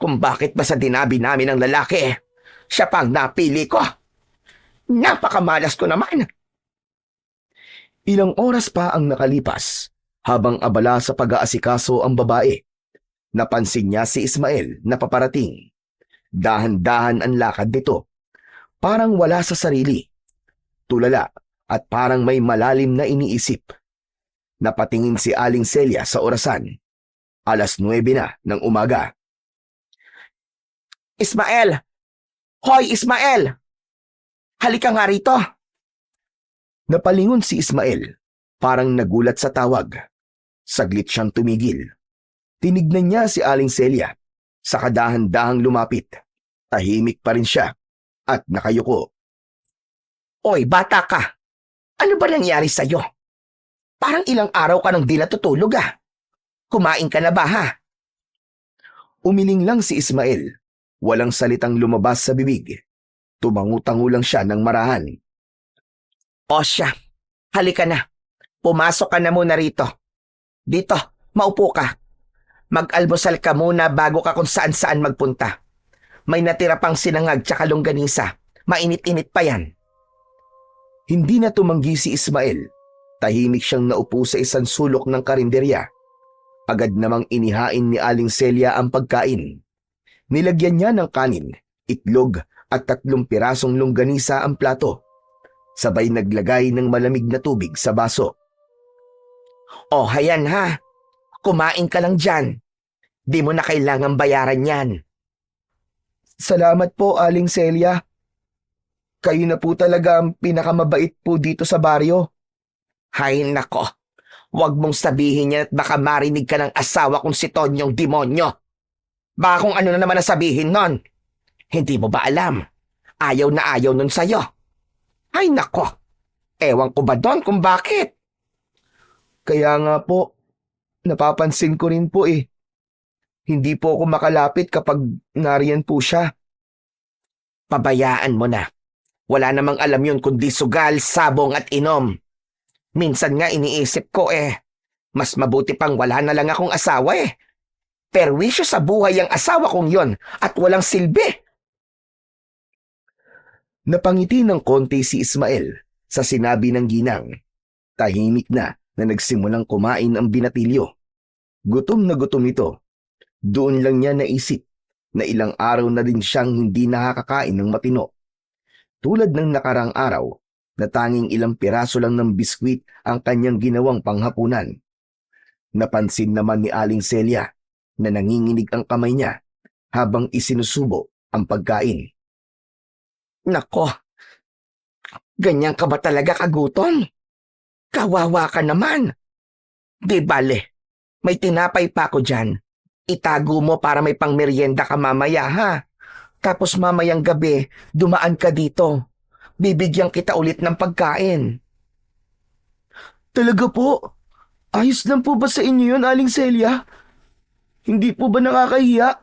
Kung bakit ba sa dinabi namin ng lalaki, siya pang napili ko. Napakamalas ko naman. Ilang oras pa ang nakalipas habang abala sa pag-aasikaso ang babae. Napansin niya si Ismael na paparating. Dahan-dahan ang lakad nito. Parang wala sa sarili. Tulala at parang may malalim na iniisip. Napatingin si Aling Celia sa orasan. 9:00 na ng umaga. Ismael! Hoy, Ismael! Halika nga rito. Napalingon si Ismael. Parang nagulat sa tawag. Saglit siyang tumigil. Tinignan niya si Aling Celia. Sa kadahan-dahang lumapit. Tahimik pa rin siya at nakayuko. Oy, bata ka! Ano ba nangyari sa'yo? Parang ilang araw ka nang di natutulog ah. Kumain ka na ba ha? Umiling lang si Ismael. Walang salitang lumabas sa bibig. Tumangu-tangu lang siya ng marahan. O siya, halika na. Pumasok ka na muna rito. Dito, maupo ka. Mag-almusal ka muna bago ka kung saan-saan magpunta. May natira pang sinangag tsaka longganisa. Mainit-init pa yan. Hindi na tumanggi si Ismael. Tahimik siyang naupo sa isang sulok ng karinderya. Agad namang inihain ni Aling Celia ang pagkain. Nilagyan niya ng kanin, itlog at 3 pirasong longganisa ang plato. Sabay naglagay ng malamig na tubig sa baso. O hayan ha, kumain ka lang dyan. Di mo na kailangang bayaran yan. Salamat po, Aling Celia. Kayo na po talaga ang pinakamabait po dito sa baryo. Hay nako, huwag mong sabihin yan at baka marinig ka ng asawa kong si Tonyong demonyo. Baka kung ano na naman nasabihin nun. Hindi mo ba alam? Ayaw na ayaw nun sa'yo. Ay nako, ewan ko ba doon kung bakit? Kaya nga po, napapansin ko rin po eh. Hindi po ako makalapit kapag nariyan po siya. Pabayaan mo na. Wala namang alam yun kundi sugal, sabong at inom. Minsan nga iniisip ko mas mabuti pang wala na lang akong asawa eh. Perwisyo sa buhay ang asawa kong yon at walang silbi. Napangiti ng konti si Ismael sa sinabi ng ginang. Tahimik na nagsimulang kumain ang binatilyo. Gutom na gutom ito. Doon lang niya naisip na ilang araw na din siyang hindi nakakakain ng matino. Tulad ng nakarang araw, na tanging ilang piraso lang ng biskwit ang kanyang ginawang panghapunan. Napansin naman ni Aling Celia na nanginginig ang kamay niya habang isinusubo ang pagkain. Nako, ganyan ka ba talaga kagutom? Kawawa ka naman. Di bale, may tinapay pa ako dyan. Itago mo para may pangmeryenda ka mamaya ha. Tapos mamayang gabi, dumaan ka dito. Bibigyan kita ulit ng pagkain. Talaga po? Ayos lang po ba sa inyo yun, Aling Celia? Hindi po ba nakakahiya?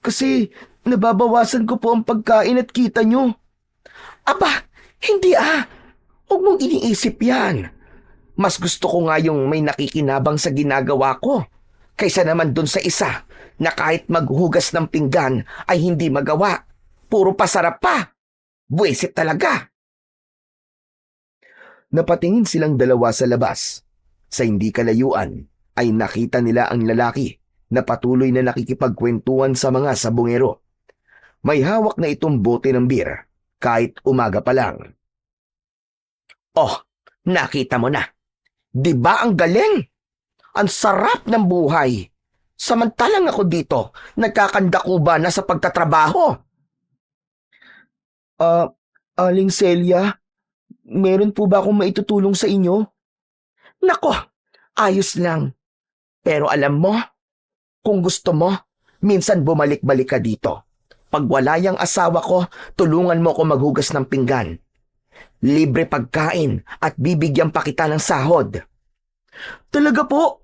Kasi nababawasan ko po ang pagkain at kita nyo. Aba, hindi Huwag mong iniisip yan. Mas gusto ko nga yung may nakikinabang sa ginagawa ko kaysa naman dun sa isa na kahit maghugas ng pinggan ay hindi magawa. Puro pasarap pa. Buwisit talaga. Napatingin silang dalawa sa labas. Sa hindi kalayuan ay nakita nila ang lalaki na patuloy na nakikipagkwentuhan sa mga sabungero. May hawak na itong bote ng beer kahit umaga pa lang. Oh, nakita mo na. Di ba ang galing? Ang sarap ng buhay. Samantalang ako dito, nagkakandakuba na sa pagtatrabaho. Aling Celia, meron po ba akong maitutulong sa inyo? Nako, ayos lang. Pero alam mo, kung gusto mo, minsan bumalik-balik ka dito. Pag wala yung asawa ko, tulungan mo ko maghugas ng pinggan. Libre pagkain at bibigyan pa kita ng sahod. Talaga po?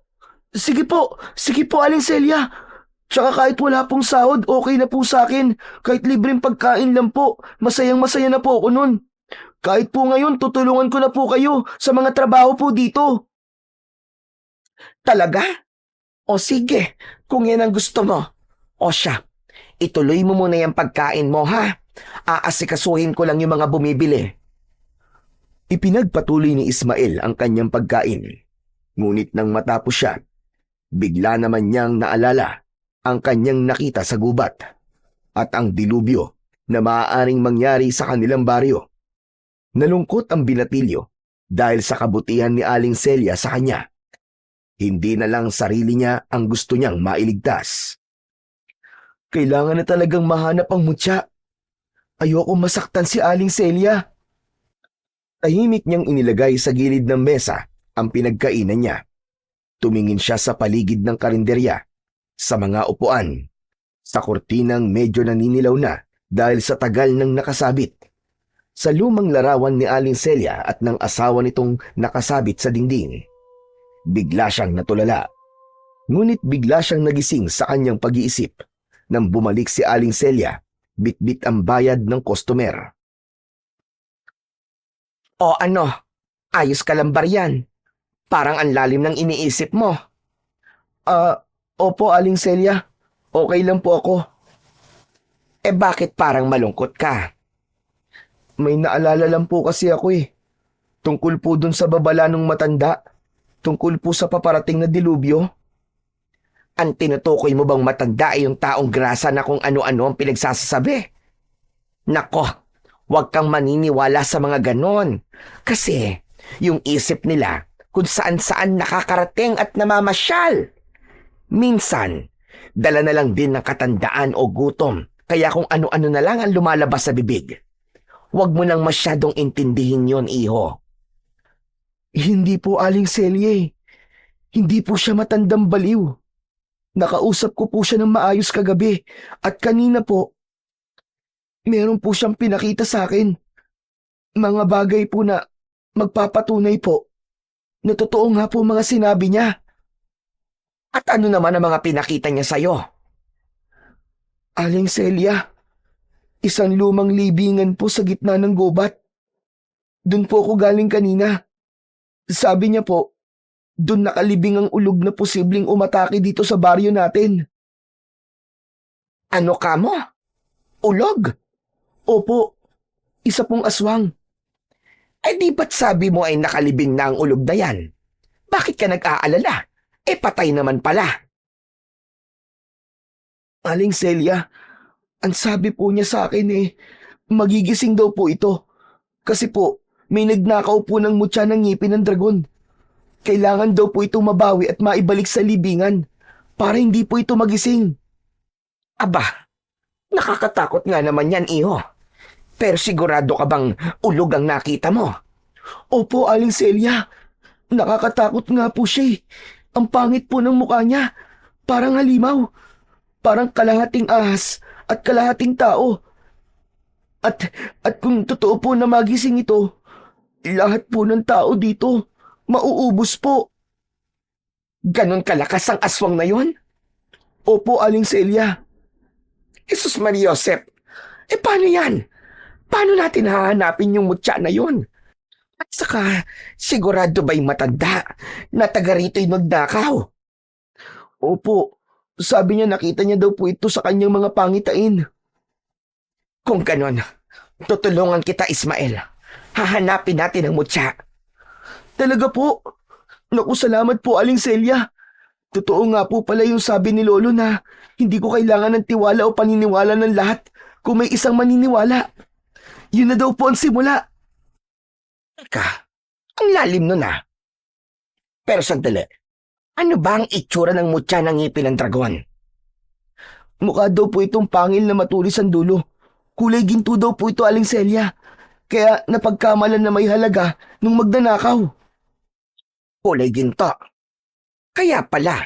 Sige po, Aling Celia. Tsaka kahit wala pong sahod, okay na po sa akin. Kahit libreng pagkain lang po, masayang-masaya na po ako nun. Kahit po ngayon, tutulungan ko na po kayo sa mga trabaho po dito. Talaga? O sige, kung yan ang gusto mo. O siya, ituloy mo muna yung pagkain mo ha. Aasikasuhin ko lang yung mga bumibili. Ipinagpatuloy ni Ismael ang kanyang pagkain. Ngunit nang matapos siya, bigla naman niyang naalala ang kanyang nakita sa gubat at ang dilubyo na maaaring mangyari sa kanilang baryo. Nalungkot ang binatilyo dahil sa kabutihan ni Aling Celia sa kanya. Hindi na lang sarili niya ang gusto niyang mailigtas. Kailangan na talagang mahanap ang mutya. Ayoko masaktan si Aling Celia. Tahimik niyang inilagay sa gilid ng mesa ang pinagkainan niya. Tumingin siya sa paligid ng karinderya, sa mga upuan, sa kortinang medyo naninilaw na dahil sa tagal ng nakasabit sa lumang larawan ni Aling Celia at ng asawa nitong nakasabit sa dingding. Bigla siyang natulala. Ngunit bigla siyang nagising sa kanyang pag-iisip nang bumalik si Aling Celia, bitbit ang bayad ng customer. O ano, ayos ka lang ba riyan? Parang ang lalim ng iniisip mo. Opo Aling Celia, okay lang po ako. Eh bakit parang malungkot ka? May naalala lang po kasi ako eh. Tungkol po dun sa babala ng matanda. Tungkol po sa paparating na dilubyo. Ang tinutukoy mo bang matanda ay yung taong grasa na kung ano-ano ang pinagsasasabi? Nako, huwag kang maniniwala sa mga ganon. Kasi yung isip nila kung saan-saan nakakarating at namamasyal. Minsan, dala na lang din ng katandaan o gutom. Kaya kung ano-ano na lang ang lumalabas sa bibig. Huwag mo nang masyadong intindihin yon, iho. Hindi po Aling Celia eh. Hindi po siya matandang baliw. Nakausap ko po siya ng maayos kagabi at kanina po, meron po siyang pinakita sa akin. Mga bagay po na magpapatunay po na totoo nga po mga sinabi niya. At ano naman ang mga pinakita niya sa'yo? Aling Celia, isang lumang libingan po sa gitna ng gubat. Doon po ako galing kanina. Sabi niya po, doon nakalibing ang ulog na posibleng umatake dito sa baryo natin. Ano ka mo? Ulog? Opo, isa pong aswang. Ay di ba't sabi mo ay nakalibing na ang ulog na yan? Bakit ka nag-aalala? Eh patay naman pala. Aling Celia, ang sabi po niya sa akin magigising daw po ito. Kasi po, may nagnakaw po ng mutya ng ngipin ng dragon. Kailangan daw po ito mabawi at maibalik sa libingan para hindi po ito magising. Aba, nakakatakot nga naman yan, iho. Pero sigurado ka bang ulog ang nakita mo? Opo, Aling Celia. Nakakatakot nga po siya eh. Ang pangit po ng mukha niya. Parang halimaw. Parang kalahating ahas at kalahating tao. At kung totoo po na magising ito, lahat po ng tao dito mauubos po. Ganon kalakas ang aswang na yon? Opo, Aling Celia. Jesus Maria Josep, paano yan? Paano natin hahanapin yung mutya na yon? At saka, sigurado ba'y matanda na taga rito'y nagnakaw? Opo, sabi niya nakita niya daw po ito sa kanyang mga pangitain. Kung ganon, tutulungan kita, Ismael. Hahanapin natin ang mutya. Talaga po? Naku, salamat po, Aling Celia. Totoo nga po pala yung sabi ni Lolo na hindi ko kailangan ng tiwala o paniniwala ng lahat kung may isang maniniwala. Yun na daw po ang simula. Teka, ang lalim nun ah. Pero sandali, ano ba ang itsura ng mutya ng ngipin ng dragon? Mukha daw po itong pangil na matulis ang dulo. Kulay ginto daw po ito, Aling Celia. Kaya napagkamalan na may halaga nung magnanakaw. Kulay ginto. Kaya pala.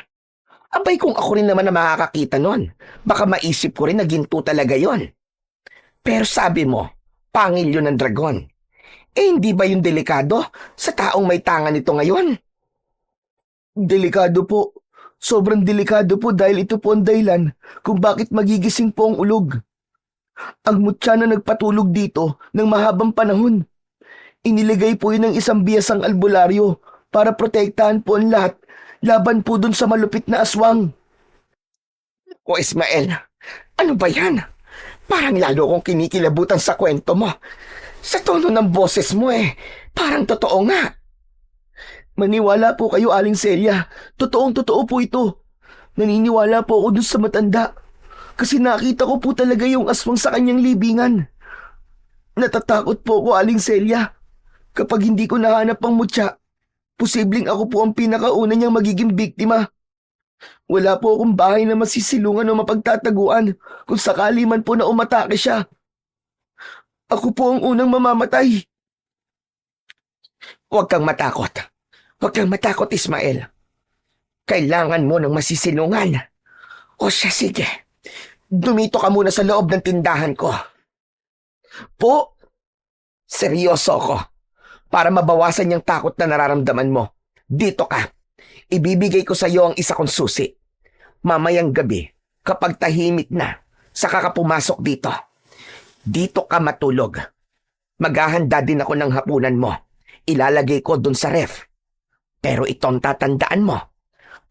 Abay kung ako rin naman na makakakita nun, baka maisip ko rin na ginto talaga yon. Pero sabi mo, pangil yun ng dragon. Hindi ba yung delikado sa taong may tanga nito ngayon? Delikado po. Sobrang delikado po dahil ito po ang dahilan kung bakit magigising po ang ulog. Ang mutya na nagpatulog dito ng mahabang panahon. Iniligay po yun ng isang biyasang albularyo para protektahan po ang lahat laban po dun sa malupit na aswang. O Ismael, ano ba yan? Parang lalo kong kinikilabutan sa kwento mo. Sa tono ng boses mo parang totoo nga. Maniwala po kayo, Aling Celia. Totoong-totoo po ito. Naniniwala po ako dun sa matanda. Kasi nakita ko po talaga yung aswang sa kanyang libingan. Natatakot po ako, Aling Celia. Kapag hindi ko nahanap ang mutya, posibleng ako po ang pinakauna niyang magiging biktima. Wala po akong bahay na masisilungan o mapagtataguan kung sakali man po na umatake siya. Ako po ang unang mamamatay. Huwag kang matakot. Huwag kang matakot, Ismael. Kailangan mo ng masisilungan. O siya, sige. Dumito ka muna sa loob ng tindahan ko. Po, Seryoso ako. Para mabawasan yung takot na nararamdaman mo. Dito ka. Ibibigay ko sa iyo ang isa kong susi. Mamayang gabi, kapag tahimik na, saka ka pumasok dito. Dito ka matulog. Maghahanda din ako ng hapunan mo. Ilalagay ko dun sa ref. Pero itong tatandaan mo.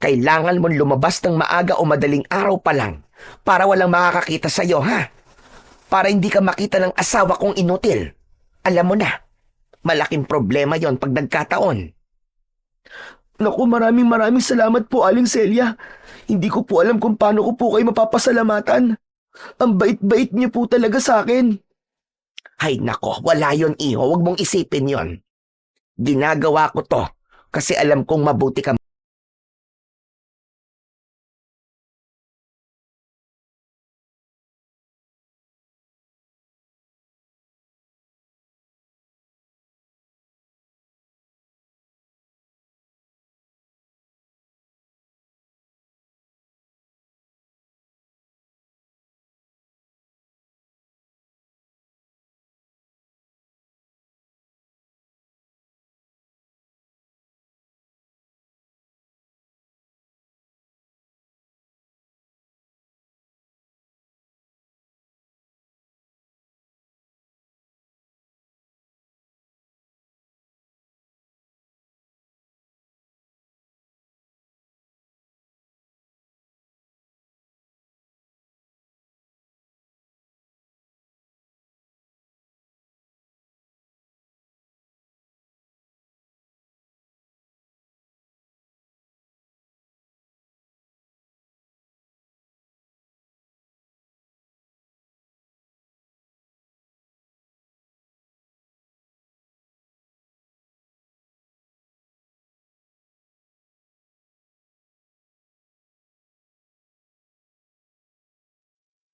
Kailangan mong lumabas ng maaga o madaling araw pa lang para walang makakakita sa iyo, ha? Para hindi ka makita ng asawa kong inutil. Alam mo na, malaking problema yon pag nagkataon. naku, maraming salamat po, Aling Celia. Hindi ko po alam kung paano ko po kayo mapapasalamatan. Ang bait-bait niyo po talaga sa akin. Ay nako, wala yon iho, huwag mong isipin yon. Ginagawa ko to kasi alam kong mabuti ka.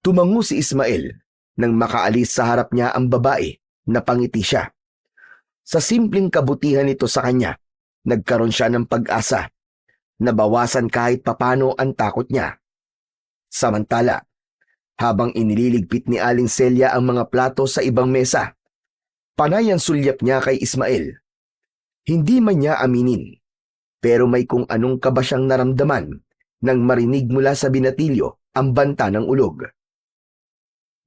Tumango si Ismael nang makaalis sa harap niya ang babae na pangiti siya. Sa simpleng kabutihan nito sa kanya, nagkaroon siya ng pag-asa. Nabawasan kahit papano ang takot niya. Samantala, habang inililigpit ni Aling Celia ang mga plato sa ibang mesa, panay ang sulyap niya kay Ismael. Hindi man niya aminin, pero may kung anong kaba siyang naramdaman nang marinig mula sa binatilyo ang banta ng ulog.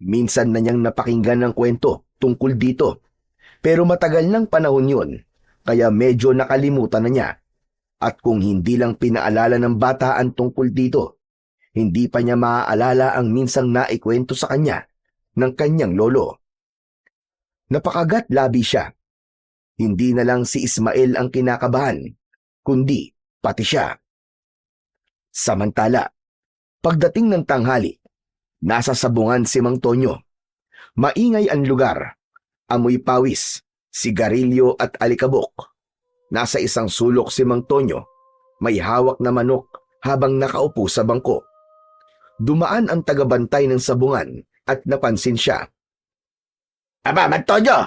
Minsan na niyang napakinggan ng kwento tungkol dito, pero matagal ng panahon yun, kaya medyo nakalimutan na niya. At kung hindi lang pinaalala ng bata ang tungkol dito, hindi pa niya maaalala ang minsang naikwento sa kanya ng kanyang lolo. Napakagat labi siya. Hindi na lang si Ismael ang kinakabahan, kundi pati siya. Samantala, pagdating ng tanghali, nasa sabungan si Mang Tonyo. Maingay ang lugar, amoy pawis, sigarilyo at alikabok. Nasa isang sulok si Mang Tonyo, may hawak na manok habang nakaupo sa bangko. Dumaan ang tagabantay ng sabungan at napansin siya. Aba, Mang Tonyo,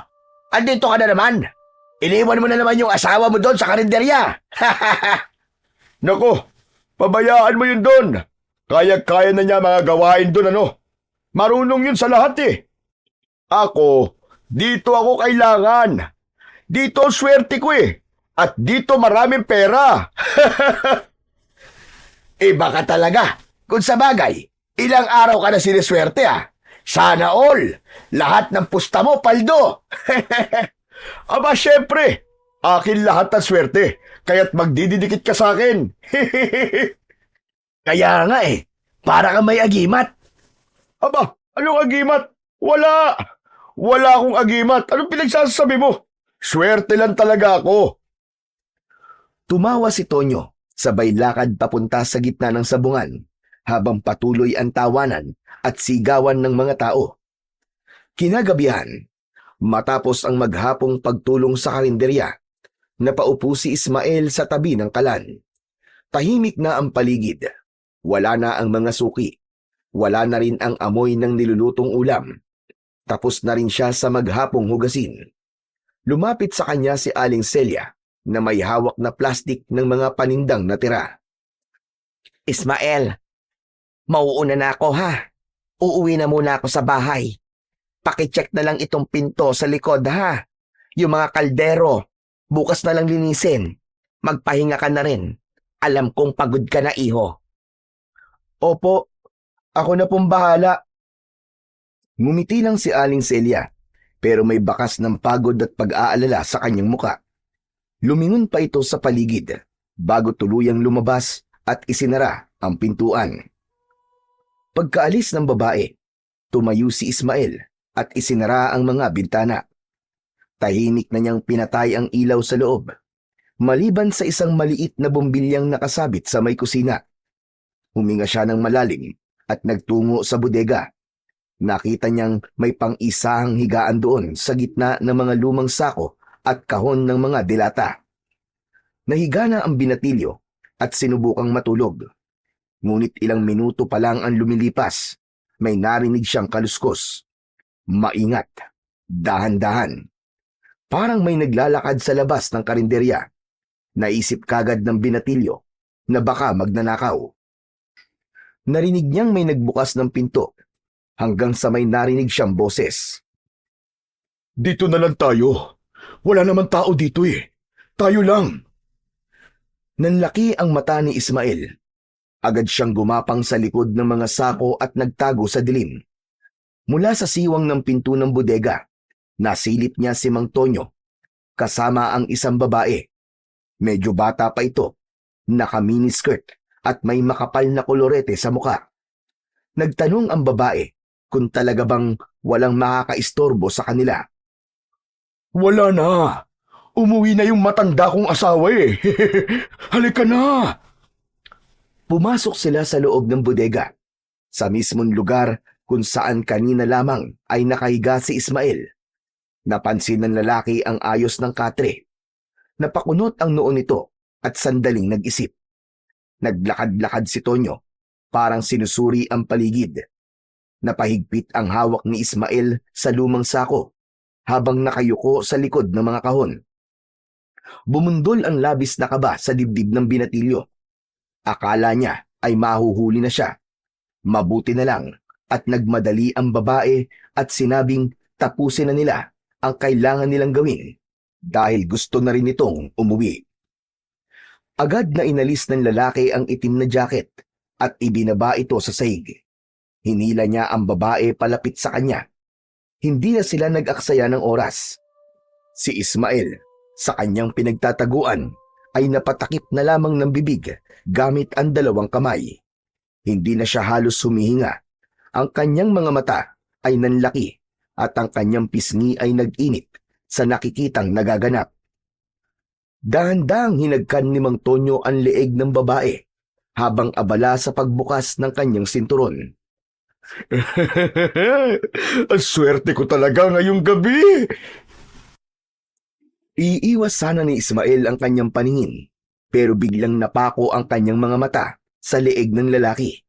andito ka na naman. Iniwan mo na naman yung asawa mo doon sa karinderya. Nako, pabayaan mo yun doon. Kaya-kaya na niya mga gawain doon, ano? Marunong yun sa lahat eh. Ako, dito ako kailangan. Dito ang swerte ko eh. At dito maraming pera. Iba ka talaga. Kung sa bagay, ilang araw ka na siniswerte ah. Sana all. Lahat ng pusta mo, paldo. Aba, syempre. Akin lahat ang swerte. Kaya't magdididikit ka sa akin. Kaya nga eh, para ka may agimat. Aba, anong agimat? Wala. Wala akong agimat. Anong pinagsasabi mo? Swerte lang talaga ako. Tumawa si Tonyo, sabay lakad papunta sa gitna ng sabungan, habang patuloy ang tawanan at sigawan ng mga tao. Kinagabihan, matapos ang maghapong pagtulong sa karinderya, napaupo si Ismael sa tabi ng kalan. Tahimik na ang paligid. Wala na ang mga suki. Wala na rin ang amoy ng nilulutong ulam. Tapos na rin siya sa maghapong hugasin. Lumapit sa kanya si Aling Celia na may hawak na plastik ng mga panindang natira. Ismael, mauuna na ako ha. Uuwi na muna ako sa bahay. Pakicheck na lang itong pinto sa likod ha. Yung mga kaldero, bukas na lang linisin. Magpahinga ka na rin. Alam kong pagod ka na, iho. Opo, ako na pong bahala. Ngumiti lang si Aling Celia, pero may bakas ng pagod at pag-aalala sa kanyang muka. Lumingon pa ito sa paligid bago tuluyang lumabas at isinara ang pintuan. Pagkaalis ng babae, tumayo si Ismael at isinara ang mga bintana. Tahimik na niyang pinatay ang ilaw sa loob, maliban sa isang maliit na bumbilyang nakasabit sa may kusina. Huminga siya ng malalim at nagtungo sa bodega. Nakita niyang may pang-isahang higaan doon sa gitna ng mga lumang sako at kahon ng mga delata. Nahiga na ang binatilyo at sinubukang matulog. Ngunit ilang minuto pa lang ang lumilipas, may narinig siyang kaluskos. Maingat, dahan-dahan. Parang may naglalakad sa labas ng karinderya. Naisip kagad ng binatilyo na baka magnanakaw. Narinig niyang may nagbukas ng pinto hanggang sa may narinig siyang boses. Dito na lang tayo. Wala naman tao dito eh. Tayo lang. Nanlaki ang mata ni Ismael. Agad siyang gumapang sa likod ng mga sako at nagtago sa dilim. Mula sa siwang ng pinto ng bodega, nasilip niya si Mang Tonyo, kasama ang isang babae. Medyo bata pa ito, naka-miniskirt at may makapal na kolorete sa muka. Nagtanong ang babae kung talaga bang walang makakaistorbo sa kanila. Wala na. Umuwi na yung matanda kong asawa eh. Halika na. Pumasok sila sa loob ng bodega, sa mismong lugar kung saan kanina lamang ay nakahiga si Ismael. Napansin ng lalaki ang ayos ng katre. Napakunot ang noo nito at sandaling nag-isip. Naglakad-lakad si Tonyo, parang sinusuri ang paligid. Napahigpit ang hawak ni Ismael sa lumang sako habang nakayuko sa likod ng mga kahon. Bumundol ang labis na kaba sa dibdib ng binatilyo. Akala niya ay mahuhuli na siya. Mabuti na lang at nagmadali ang babae at sinabing tapusin na nila ang kailangan nilang gawin dahil gusto na rin itong umuwi. Agad na inalis ng lalaki ang itim na jacket at ibinaba ito sa sahig. Hinila niya ang babae palapit sa kanya. Hindi na sila nag-aksaya ng oras. Si Ismael, sa kanyang pinagtataguan, ay napatakip na lamang ng bibig gamit ang dalawang kamay. Hindi na siya halos humihinga. Ang kanyang mga mata ay nanlaki at ang kanyang pisngi ay nag-init sa nakikitang nagaganap. Dahan-dahang hinagkan ni Mang Tonyo ang leeg ng babae habang abala sa pagbukas ng kanyang sinturon. Ang swerte ko talaga ngayong gabi. Iiwas sana ni Ismael ang kanyang paningin, pero biglang napako ang kanyang mga mata sa leeg ng lalaki.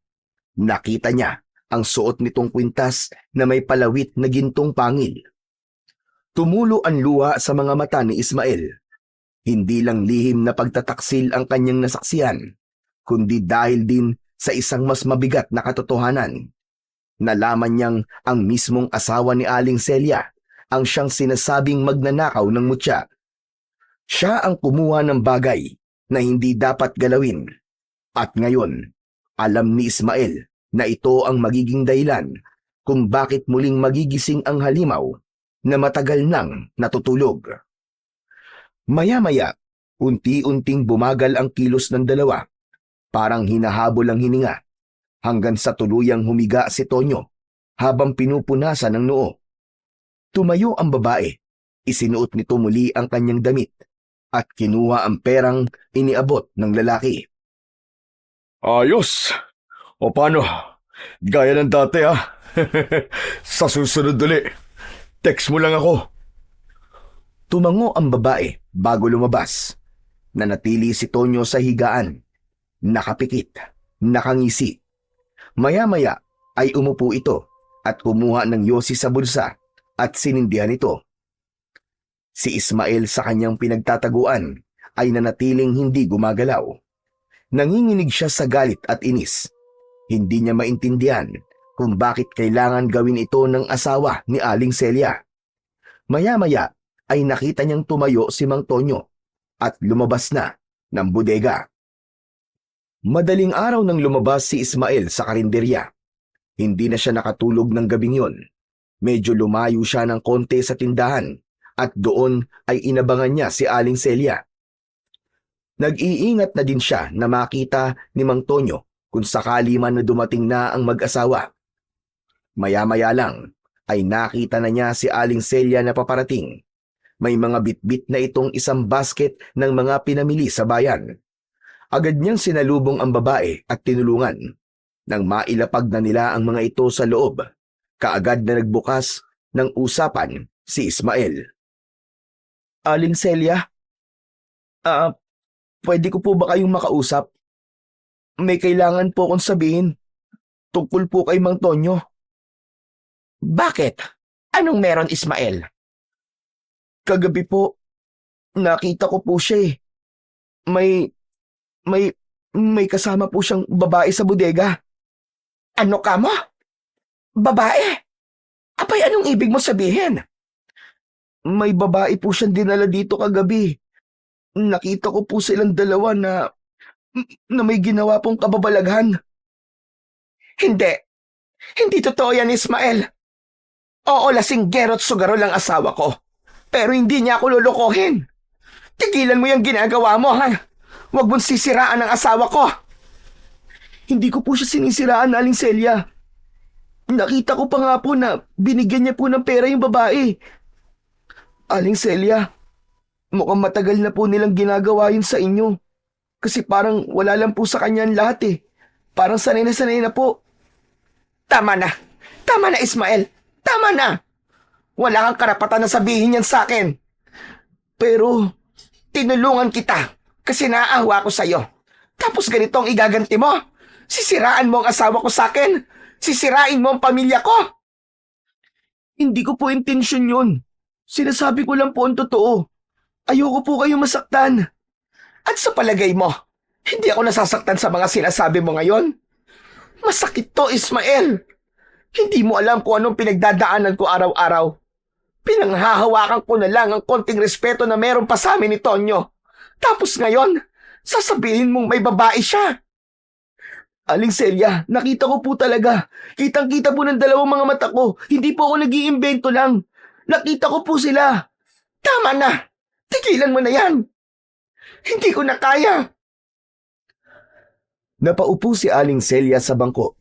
Nakita niya ang suot nitong kwintas na may palawit na gintong pangil. Tumulo ang luha sa mga mata ni Ismael. Hindi lang lihim na pagtataksil ang kanyang nasaksihan, kundi dahil din sa isang mas mabigat na katotohanan. Nalaman niyang ang mismong asawa ni Aling Celia ang siyang sinasabing magnanakaw ng mutya. Siya ang kumuha ng bagay na hindi dapat galawin. At ngayon, alam ni Ismael na ito ang magiging dahilan kung bakit muling magigising ang halimaw na matagal nang natutulog. Maya-maya, unti-unting bumagal ang kilos ng dalawa. Parang hinahabol ang hininga hanggang sa tuluyang humiga si Tonyo habang pinupunasan ng noo. Tumayo ang babae, isinuot nito muli ang kanyang damit at kinuha ang perang iniabot ng lalaki. Ayos. O paano? Gaya ng dati ha. Sa susunod uli, text mo lang ako. Tumango ang babae bago lumabas. Nanatili si Tonyo sa higaan. Nakapikit, nakangisi. Maya-maya ay umupo ito at kumuha ng yosi sa bulsa at sinindihan ito. Si Ismael sa kanyang pinagtataguan ay nanatiling hindi gumagalaw. Nanginginig siya sa galit at inis. Hindi niya maintindihan kung bakit kailangan gawin ito ng asawa ni Aling Celia. Maya-maya ay nakita niyang tumayo si Mang Tonyo at lumabas na ng bodega. Madaling araw nang lumabas si Ismael sa karinderya. Hindi na siya nakatulog ng gabing yun. Medyo lumayo siya ng konti sa tindahan at doon ay inabangan niya si Aling Celia. Nag-iingat na din siya na makita ni Mang Tonyo kung sakali man na dumating na ang mag-asawa. Maya-maya lang ay nakita na niya si Aling Celia na paparating. May mga bitbit na itong isang basket ng mga pinamili sa bayan. Agad niyang sinalubong ang babae at tinulungan. Nang mailapag na nila ang mga ito sa loob, kaagad na nagbukas ng usapan si Ismael. Aling Celia, pwede ko po ba kayong makausap? May kailangan po akong sabihin. Tungkol po kay Mang Tonyo. Bakit? Anong meron, Ismael? Kagabi po, nakita ko po siya eh. May kasama po siyang babae sa bodega. Ano ka mo? Babae? Abay, anong ibig mo sabihin? May babae po siyang dinala dito kagabi. Nakita ko po silang dalawa na may ginawa pong kababalaghan. Hindi. Hindi totoo yan, Ismael. Oo, lasinggero at sugaro lang asawa ko. Pero hindi niya ako lulukohin. Tigilan mo yung ginagawa mo, ha? Huwag mong sisiraan ang asawa ko. Hindi ko po siya sinisiraan, Aling Celia. Nakita ko pa nga po na binigyan niya po ng pera yung babae. Aling Celia, mukhang matagal na po nilang ginagawa yun sa inyo. Kasi parang wala lang po sa kanya ang lahat eh. Parang sanay na po. Tama na. Tama na, Ismael. Tama na. Wala kang karapatan na sabihin yan sa akin. Pero, Tinulungan kita kasi naaawa ko sa'yo. Tapos ganito ang igaganti mo. Sisiraan mo ang asawa ko sa akin. Sisirain mo ang pamilya ko. hindi ko po intensyon yun. Sinasabi ko lang po ang totoo. Ayoko po kayong masaktan. At sa palagay mo, hindi ako nasasaktan sa mga sinasabi mo ngayon? Masakit to, Ismael. Hindi mo alam kung anong pinagdadaanan ko araw-araw. Pinanghahawakan ko na lang ang konting respeto na meron pa sa amin ni Tonyo. Tapos ngayon, sasabihin mong may babae siya. Aling Celia, nakita ko po talaga. Kitang-kita po ng dalawang mga mata ko. Hindi po ako nag-iimbento lang. Nakita ko po sila. Tama na. Tigilan mo na yan. Hindi ko na kaya. Napaupo si Aling Celia sa bangko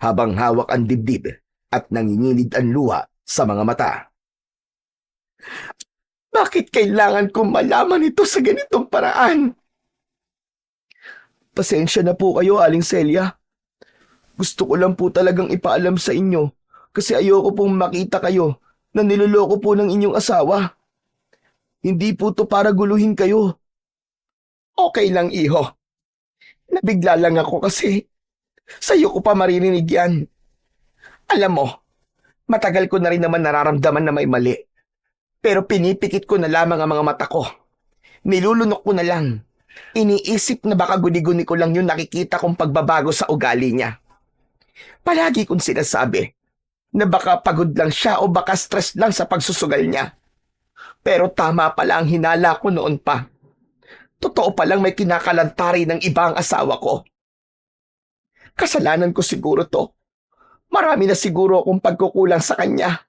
habang hawak ang dibdib at nanginginig ang luha sa mga mata. Bakit kailangan kong malaman ito sa ganitong paraan? Pasensya na po kayo, Aling Celia. Gusto ko lang po talagang ipaalam sa inyo kasi ayoko pong makita kayo na niloloko po ng inyong asawa. Hindi po to para guluhin kayo. Okay lang, iho. Nabigla lang ako kasi sa'yo ko pa maririnig yan. Alam mo, matagal ko na rin naman nararamdaman na may mali. Pero pinipikit ko na lamang ang mga mata ko. Nilulunok ko na lang. Iniisip na baka guni-guni ko lang yung nakikita kong pagbabago sa ugali niya. Palagi kong sinasabi na baka pagod lang siya o baka stress lang sa pagsusugal niya. Pero tama pala ang hinala ko noon pa. Totoo palang may kinakalantari ng ibang asawa ko. Kasalanan ko siguro to. Marami na siguro akong pagkukulang sa kanya.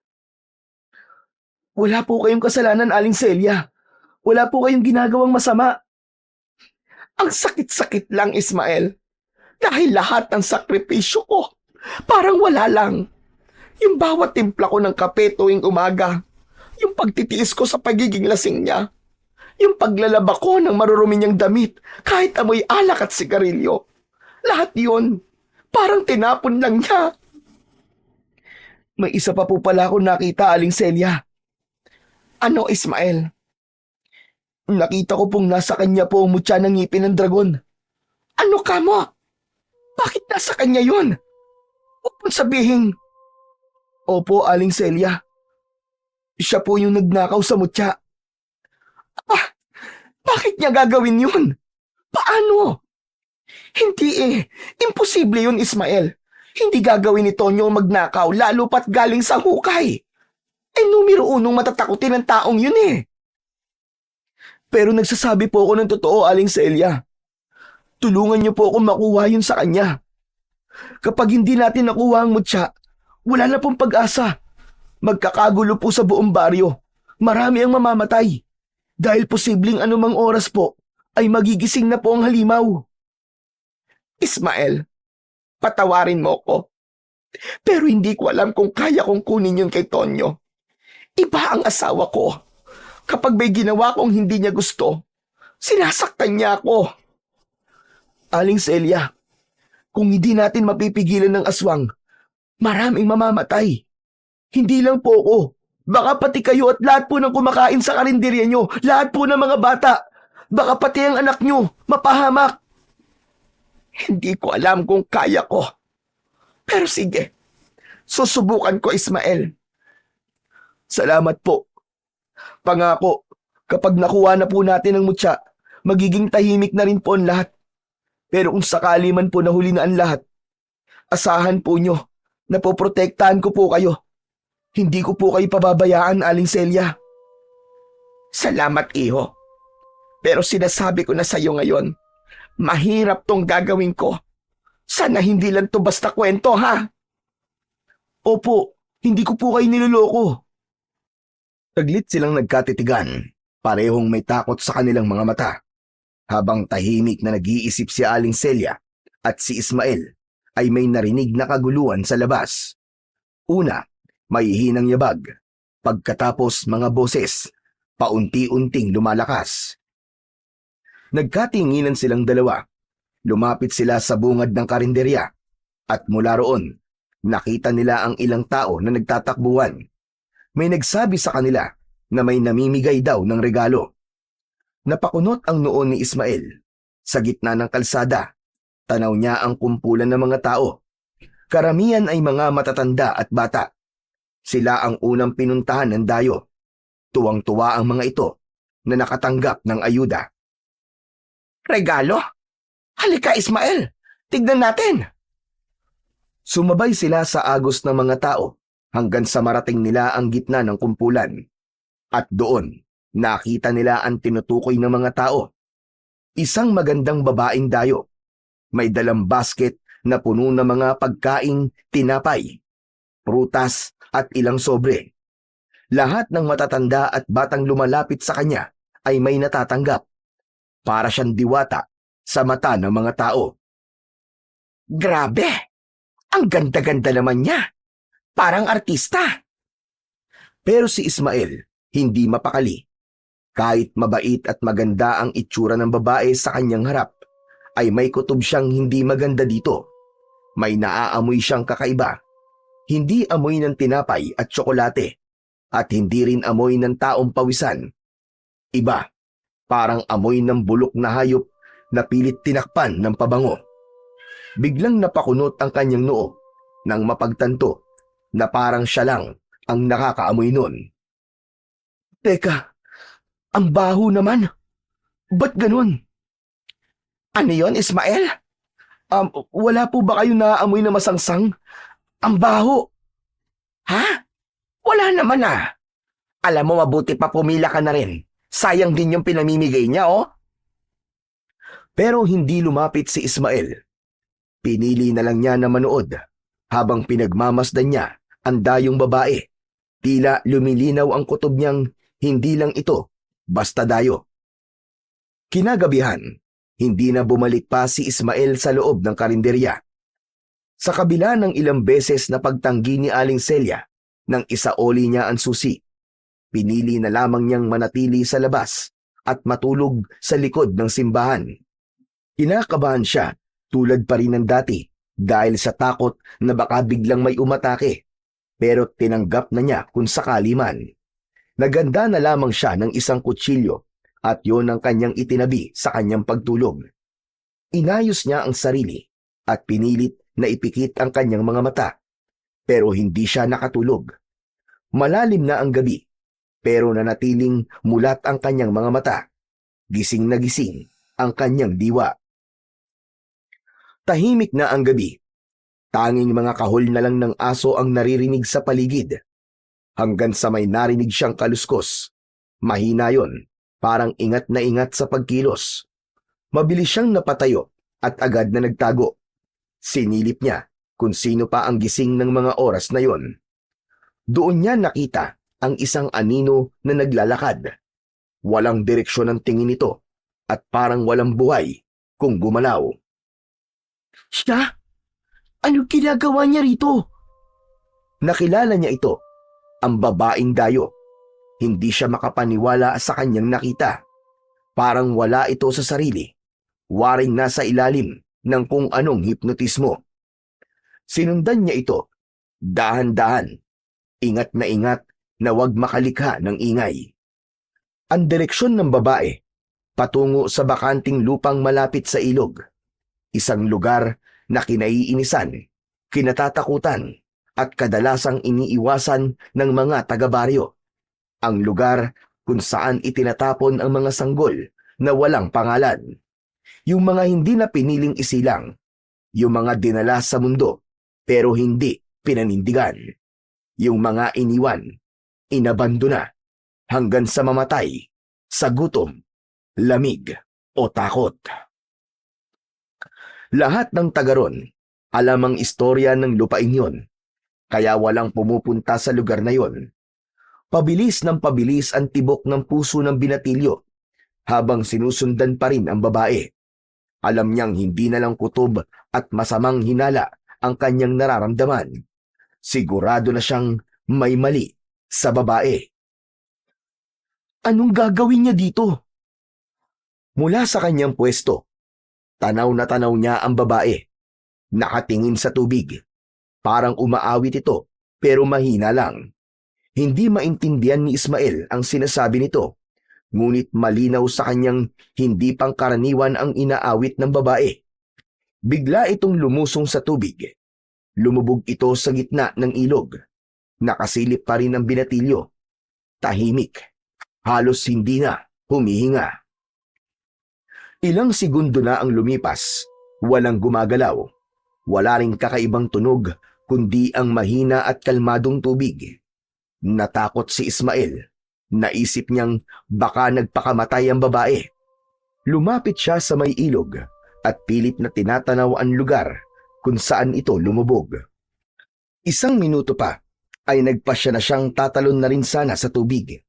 Wala po kayong kasalanan, Aling Celia. Wala po kayong ginagawang masama. Ang sakit-sakit lang, Ismael. Dahil lahat ng sakripisyo ko, parang wala lang. Yung bawat timpla ko ng kape tuwing umaga, yung pagtitiis ko sa pagiging lasing niya, yung paglalaba ko ng marurumi niyang damit kahit amoy alak at sigarilyo. Lahat yun, parang tinapon lang niya. May isa pa po pala akong nakita, Aling Celia. Ano, Ismael? Nakita ko pong nasa kanya po ang mutya ng ngipin ng dragon. Ano ka mo? Bakit nasa kanya yun? Huwag mong sabihin. Opo, Aling Celia. Siya po yung nagnakaw sa mutya. Bakit niya gagawin yun? Paano? Hindi eh. Imposible yun, Ismael. Hindi gagawin ni Tonyo ang magnakaw lalo pat galing sa hukay. Numero unong matatakutin ng taong yun eh. Pero nagsasabi po ako ng totoo, Aling Celia. Tulungan niyo po ako makuha yun sa kanya. Kapag hindi natin nakuha ang mutya, wala na pong pag-asa. Magkakagulo po sa buong baryo. Marami ang mamamatay. Dahil posibleng anumang oras po ay magigising na po ang halimaw. Ismael, patawarin mo ko. Pero hindi ko alam kung kaya kong kunin yun kay Tonyo. Iba ang asawa ko. Kapag may ginawa kong hindi niya gusto, sinasaktan niya ako. Aling Celia, kung hindi natin mapipigilan ng aswang, maraming mamamatay. Hindi lang po ako. Baka pati kayo at lahat po ng kumakain sa karinderya nyo, lahat po ng mga bata. Baka pati ang anak nyo, mapahamak. Hindi ko alam kung kaya ko. Pero sige, susubukan ko, Ismael. Salamat po. Pangako, kapag nakuha na po natin ang mutya, magiging tahimik na rin po ang lahat. Pero kung sakali man po nahuli na ang lahat, asahan po nyo na poprotektahan ko po kayo. Hindi ko po kayo pababayaan, Aling Celia. Salamat, iho. Pero sinasabi ko na sa'yo ngayon, mahirap tong gagawin ko. Sana hindi lang to basta kwento, ha? Opo, hindi ko po kayo niloloko. Saglit silang nagkatitigan, parehong may takot sa kanilang mga mata. Habang tahimik na nag-iisip si Aling Celia at si Ismael ay may narinig na kaguluhan sa labas. Una, may hinang yabag. Pagkatapos mga boses, paunti-unting lumalakas. Nagkatinginan silang dalawa. Lumapit sila sa bungad ng karinderya at mula roon, nakita nila ang ilang tao na nagtatakbuhan. May nagsabi sa kanila na may namimigay daw ng regalo. Napakunot ang noo ni Ismael. Sa gitna ng kalsada, tanaw niya ang kumpulan ng mga tao. Karamihan ay mga matatanda at bata. Sila ang unang pinuntahan ng dayo. Tuwang-tuwa ang mga ito na nakatanggap ng ayuda. Regalo? Halika, Ismael. Tignan natin. Sumabay sila sa agos ng mga tao hanggang sa marating nila ang gitna ng kumpulan. At doon, nakita nila ang tinutukoy ng mga tao. Isang magandang babaeng dayo. May dalang basket na puno ng mga pagkaing tinapay, prutas at ilang sobre. Lahat ng matatanda at batang lumalapit sa kanya ay may natatanggap. Para siyang diwata sa mata ng mga tao. Grabe! Ang ganda-ganda naman niya. Parang artista. Pero si Ismael, hindi mapakali. Kahit mabait at maganda ang itsura ng babae sa kanyang harap, ay may kutob siyang hindi maganda dito. May naaamoy siyang kakaiba. Hindi amoy ng tinapay at tsokolate, at hindi rin amoy ng taong pawisan. Iba, parang amoy ng bulok na hayop na pilit tinakpan ng pabango. Biglang napakunot ang kanyang noo nang mapagtanto na parang siya lang ang nakakaamoy nun. Teka, ang baho naman. Ba't ganun? Ano yon, Ismael? Wala po ba kayong naaamoy na masangsang? Ang baho. Ha? Wala naman ah. Alam mo, mabuti pa pumila ka na rin. Sayang din yung pinamimigay niya, oh. Pero hindi lumapit si Ismael. Pinili na lang niya na manood habang pinagmamasdan niya ang dayong babae. Tila lumilinaw ang kutob niyang hindi lang ito, basta dayo. Kinagabihan, hindi na bumalik pa si Ismael sa loob ng karinderya. Sa kabila ng ilang beses na pagtanggi ni Aling Celia nang isaoli niya ang susi, pinili na lamang niyang manatili sa labas at matulog sa likod ng simbahan. Kinakabahan siya tulad pa rin ng dati dahil sa takot na baka biglang may umatake, pero tinanggap na niya kung sakali man. Naganda na lamang siya ng isang kutsilyo at yon ang kanyang itinabi sa kanyang pagtulog. Inayos niya ang sarili at pinilit na ipikit ang kanyang mga mata, pero hindi siya nakatulog. Malalim na ang gabi, pero nanatiling mulat ang kanyang mga mata. Gising na gising ang kanyang diwa. Tahimik na ang gabi. Tanging mga kahol na lang ng aso ang naririnig sa paligid. Hanggang sa may narinig siyang kaluskos. Mahina yon, parang ingat na ingat sa pagkilos. Mabilis siyang napatayo at agad na nagtago. Sinilip niya kung sino pa ang gising ng mga oras na yon. Doon niya nakita ang isang anino na naglalakad. Walang direksyon ang tingin nito at parang walang buhay kung gumalaw. Siya? Anong ginagawa niya rito? Nakilala niya ito, ang babaeng dayo. Hindi siya makapaniwala sa kanyang nakita. Parang wala ito sa sarili. Waring nasa ilalim ng kung anong hipnotismo. Sinundan niya ito, dahan-dahan, ingat na wag makalikha ng ingay. Ang direksyon ng babae, patungo sa bakanting lupang malapit sa ilog. Isang lugar na kinaiinisan, kinatatakutan, at kadalasang iniiwasan ng mga taga-baryo. Ang lugar kung saan itinatapon ang mga sanggol na walang pangalan. Yung mga hindi na piniling isilang. Yung mga dinala sa mundo pero hindi pinanindigan. Yung mga iniwan, inabandona, hanggang sa mamatay, sa gutom, lamig o takot. Lahat ng taga-ron, alam ang istorya ng lupain yon, kaya walang pumupunta sa lugar na yon. Pabilis ng pabilis ang tibok ng puso ng binatilyo, habang sinusundan pa rin ang babae. Alam niyang hindi na lang kutob at masamang hinala ang kanyang nararamdaman. Sigurado na siyang may mali sa babae. Anong gagawin niya dito? Mula sa kanyang pwesto, tanaw na tanaw niya ang babae. Nakatingin sa tubig. Parang umaawit ito, pero mahina lang. Hindi maintindihan ni Ismael ang sinasabi nito, ngunit malinaw sa kanyang hindi pangkaraniwan ang inaawit ng babae. Bigla itong lumusong sa tubig. Lumubog ito sa gitna ng ilog. Nakasilip pa rin ang binatilyo. Tahimik. Halos hindi na humihinga. Ilang segundo na ang lumipas. Walang gumagalaw. Wala ring kakaibang tunog, kundi ang mahina at kalmadong tubig. Natakot si Ismael. Naisip niyang baka nagpakamatay ang babae. Lumapit siya sa may ilog at pilit na tinatanaw ang lugar kung saan ito lumubog. Isang minuto pa ay nagpasya na siyang tatalon na rin sana sa tubig.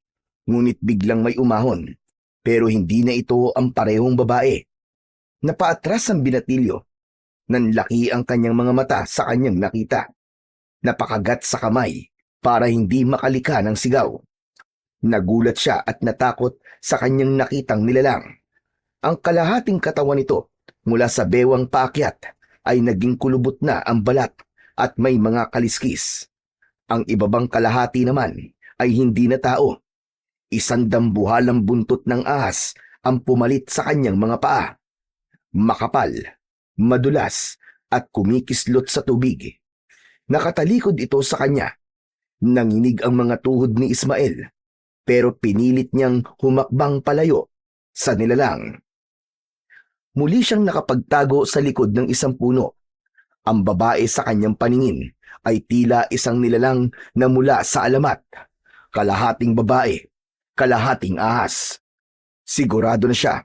Ngunit biglang may umahon, pero hindi na ito ang parehong babae. Napaatras ang binatilyo. Nanlaki ang kanyang mga mata sa kanyang nakita. Napakagat sa kamay para hindi makalika ng sigaw. Nagulat siya at natakot sa kanyang nakitang nilalang. Ang kalahating katawan nito mula sa bewang paakyat ay naging kulubot na ang balat at may mga kaliskis. Ang ibabang kalahati naman ay hindi na tao. Isang dambuhalang buntot ng ahas ang pumalit sa kanyang mga paa. Makapal, madulas at kumikislot sa tubig. Nakatalikod ito sa kanya. Nanginig ang mga tuhod ni Ismael, pero pinilit niyang humakbang palayo sa nilalang. Muli siyang nakapagtago sa likod ng isang puno. Ang babae sa kanyang paningin ay tila isang nilalang na mula sa alamat. Kalahating babae, kalahating ahas. Sigurado na siya,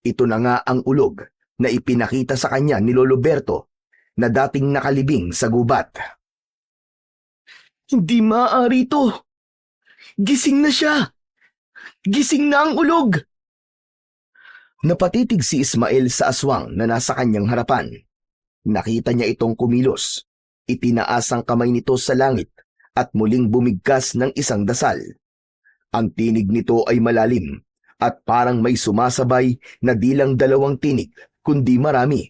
ito na nga ang ulog na ipinakita sa kanya ni Lolo Berto na dating nakalibing sa gubat. Hindi maaari ito. Gising na siya. Gising na ang ulog. Napatitig si Ismael sa aswang na nasa kanyang harapan. Nakita niya itong kumilos. Itinaas ang kamay nito sa langit at muling bumigkas ng isang dasal. Ang tinig nito ay malalim at parang may sumasabay na di lang dalawang tinig kundi marami.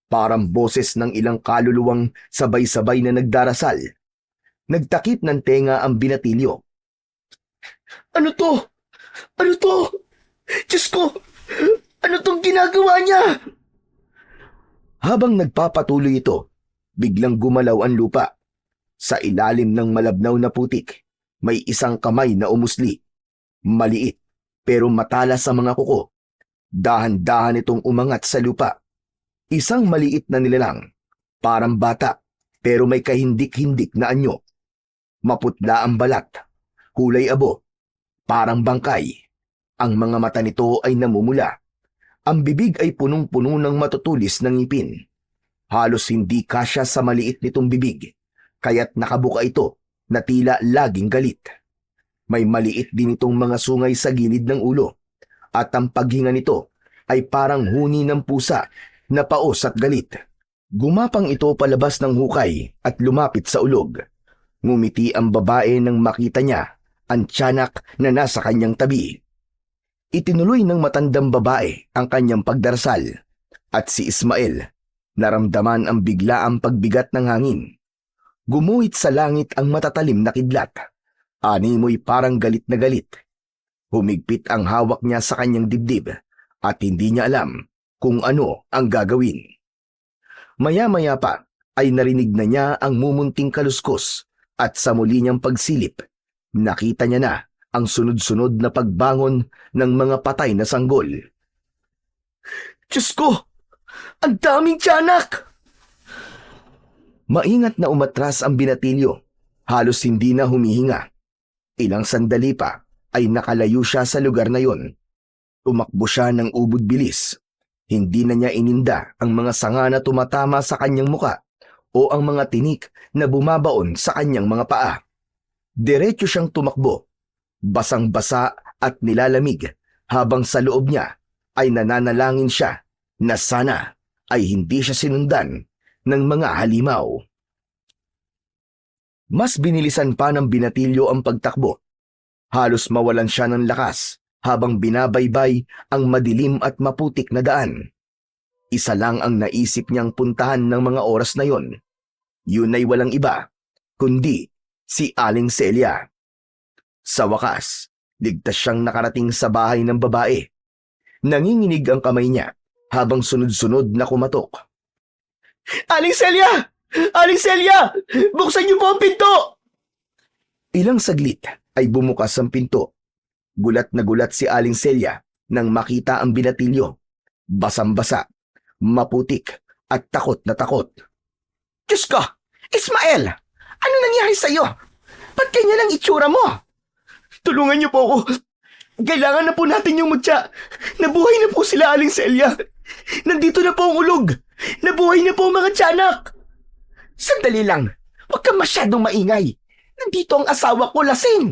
Parang boses ng ilang kaluluwang sabay-sabay na nagdarasal. Nagtakip ng tenga ang binatilyo. Ano to? Ano to? Diyos ko! Ano tong ginagawa niya? Habang nagpapatuloy ito, biglang gumalaw ang lupa. Sa ilalim ng malabnaw na putik, may isang kamay na umusli. Maliit, pero matalas sa mga kuko. Dahan-dahan itong umangat sa lupa. Isang maliit na nilalang, parang bata, pero may kahindik-hindik na anyo. Maputla ang balat, kulay abo, parang bangkay. Ang mga mata nito ay namumula. Ang bibig ay punong-puno ng matutulis na ngipin. Halos hindi kasya sa maliit nitong bibig, kaya't nakabuka ito na tila laging galit. May maliit din itong mga sungay sa gilid ng ulo, at ang paghinga nito ay parang huni ng pusa na paos at galit. Gumapang ito palabas ng hukay at lumapit sa ulog. Ngumiti ang babae nang makita niya ang tiyanak na nasa kanyang tabi. Itinuloy ng matandang babae ang kanyang pagdarasal, at si Ismael naramdaman ang biglaang pagbigat ng hangin. Gumuhit sa langit ang matatalim na kidlat. Animoy parang galit na galit. Humigpit ang hawak niya sa kanyang dibdib at hindi niya alam kung ano ang gagawin. Maya-maya pa ay narinig na niya ang mumunting kaluskos, at sa muli niyang pagsilip, nakita niya na ang sunod-sunod na pagbangon ng mga patay na sanggol. Diyos ko! Ang daming tiyanak! Maingat na umatras ang binatilyo. Halos hindi na humihinga. Ilang sandali pa ay nakalayo siya sa lugar na yon. Tumakbo siya ng ubod bilis. Hindi na niya ininda ang mga sanga na tumatama sa kanyang muka o ang mga tinik na bumabaon sa kanyang mga paa. Diretso siyang tumakbo. Basang-basa at nilalamig habang sa loob niya ay nananalangin siya na sana ay hindi siya sinundan ng mga halimaw. Mas binilisan pa ng binatilyo ang pagtakbo. Halos mawalan siya ng lakas habang binabaybay ang madilim at maputik na daan. Isa lang ang naisip niyang puntahan ng mga oras na yon. Yun ay walang iba, kundi si Aling Celia. Sa wakas, ligtas siyang nakarating sa bahay ng babae. Nanginginig ang kamay niya habang sunod-sunod na kumatok. Aling Celia! Aling Celia! Buksan niyo po ang pinto! Ilang saglit ay bumukas ang pinto. Gulat na gulat si Aling Celia nang makita ang binatilyo. Basang-basa, maputik at takot na takot. Diyos ko! Ismael! Ano nangyari sa'yo? Ba't ganyan ang itsura mo? Tulungan niyo po ako. Kailangan na po natin yung mutya. Nabuhay na po sila, Aling Celia. Nandito na po ang ulog. Nabuhay na po ang mga tiyanak. Sandali lang. Huwag kang masyadong maingay. Nandito ang asawa ko, lasing.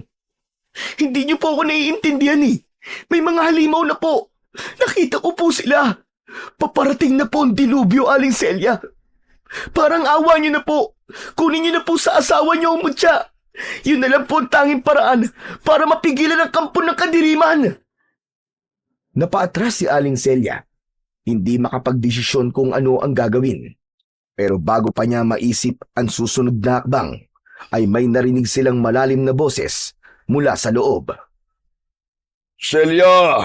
Hindi niyo po ako naiintindihan eh. May mga halimaw na po. Nakita ko po sila. Paparating na po ang dilubyo, Aling Celia. Parang awa niyo na po. Kunin niyo na po sa asawa niyo ang mutya. Yun na lang po ang tanging paraan para mapigilan ang kampo ng kadiriman. Napaatras si Aling Celia. Hindi makapagdesisyon kung ano ang gagawin. Pero bago pa niya maisip ang susunod na hakbang, ay may narinig silang malalim na boses mula sa loob. Celia!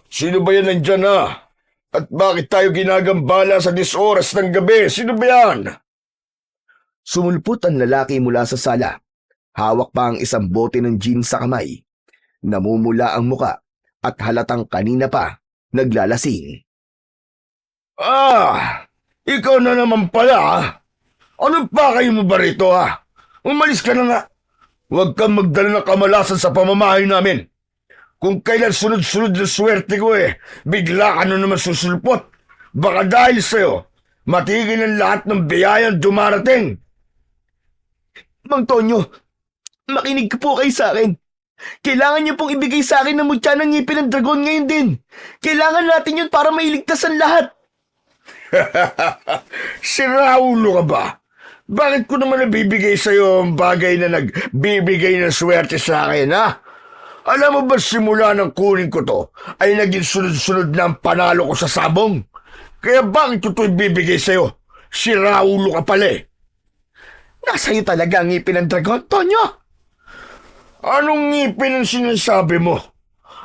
Sino ba yan nandyan na? At bakit tayo ginagambala sa 10 oras ng gabi? Sino ba yan? Sumulpot ang lalaki mula sa sala. Hawak pa ang isang bote ng gin sa kamay. Namumula ang muka at halatang kanina pa naglalasing. Ikaw na naman pala. Ano pa kayo mo ba rito Umalis ka na nga. Huwag kang magdala ng kamalasan sa pamamahay namin. Kung kailan sunod-sunod na swerte ko bigla ka na naman susulpot. Baka dahil sa'yo, matigil ang lahat ng biyayang dumarating. Mang Tonyo, makinig ka po kayo sa akin. Kailangan niyo pong ibigay sa akin ng mutya ng ngipin ng dragon ngayon din. Kailangan natin yun para mailigtas ang lahat. Si Raulo ka ba? Bakit ko naman nabibigay sa'yo ang bagay na nagbibigay ng swerte sa akin, Alam mo ba simula ng kunin ko to, ay naging sunod-sunod na ang panalo ko sa sabong? Kaya bakit ko ito ibibigay sa'yo? Si Raulo ka pala Nasa iyo talaga ang ngipin ng dragon, Tonyo. Anong ngipin ang sinasabi mo?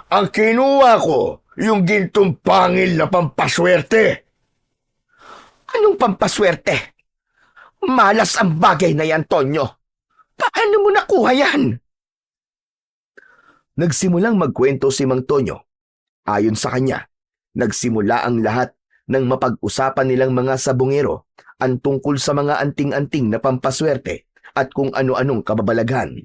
Ang kinuha ko, yung gintong pangil na pampaswerte. Anong pampaswerte? Malas ang bagay na yan, Tonyo. Paano mo nakuha yan? Nagsimulang magkwento si Mang Tonyo. Ayon sa kanya, nagsimula ang lahat ng mapag-usapan nilang mga sabungero ang tungkol sa mga anting-anting na pampaswerte at kung ano-anong kababalaghan.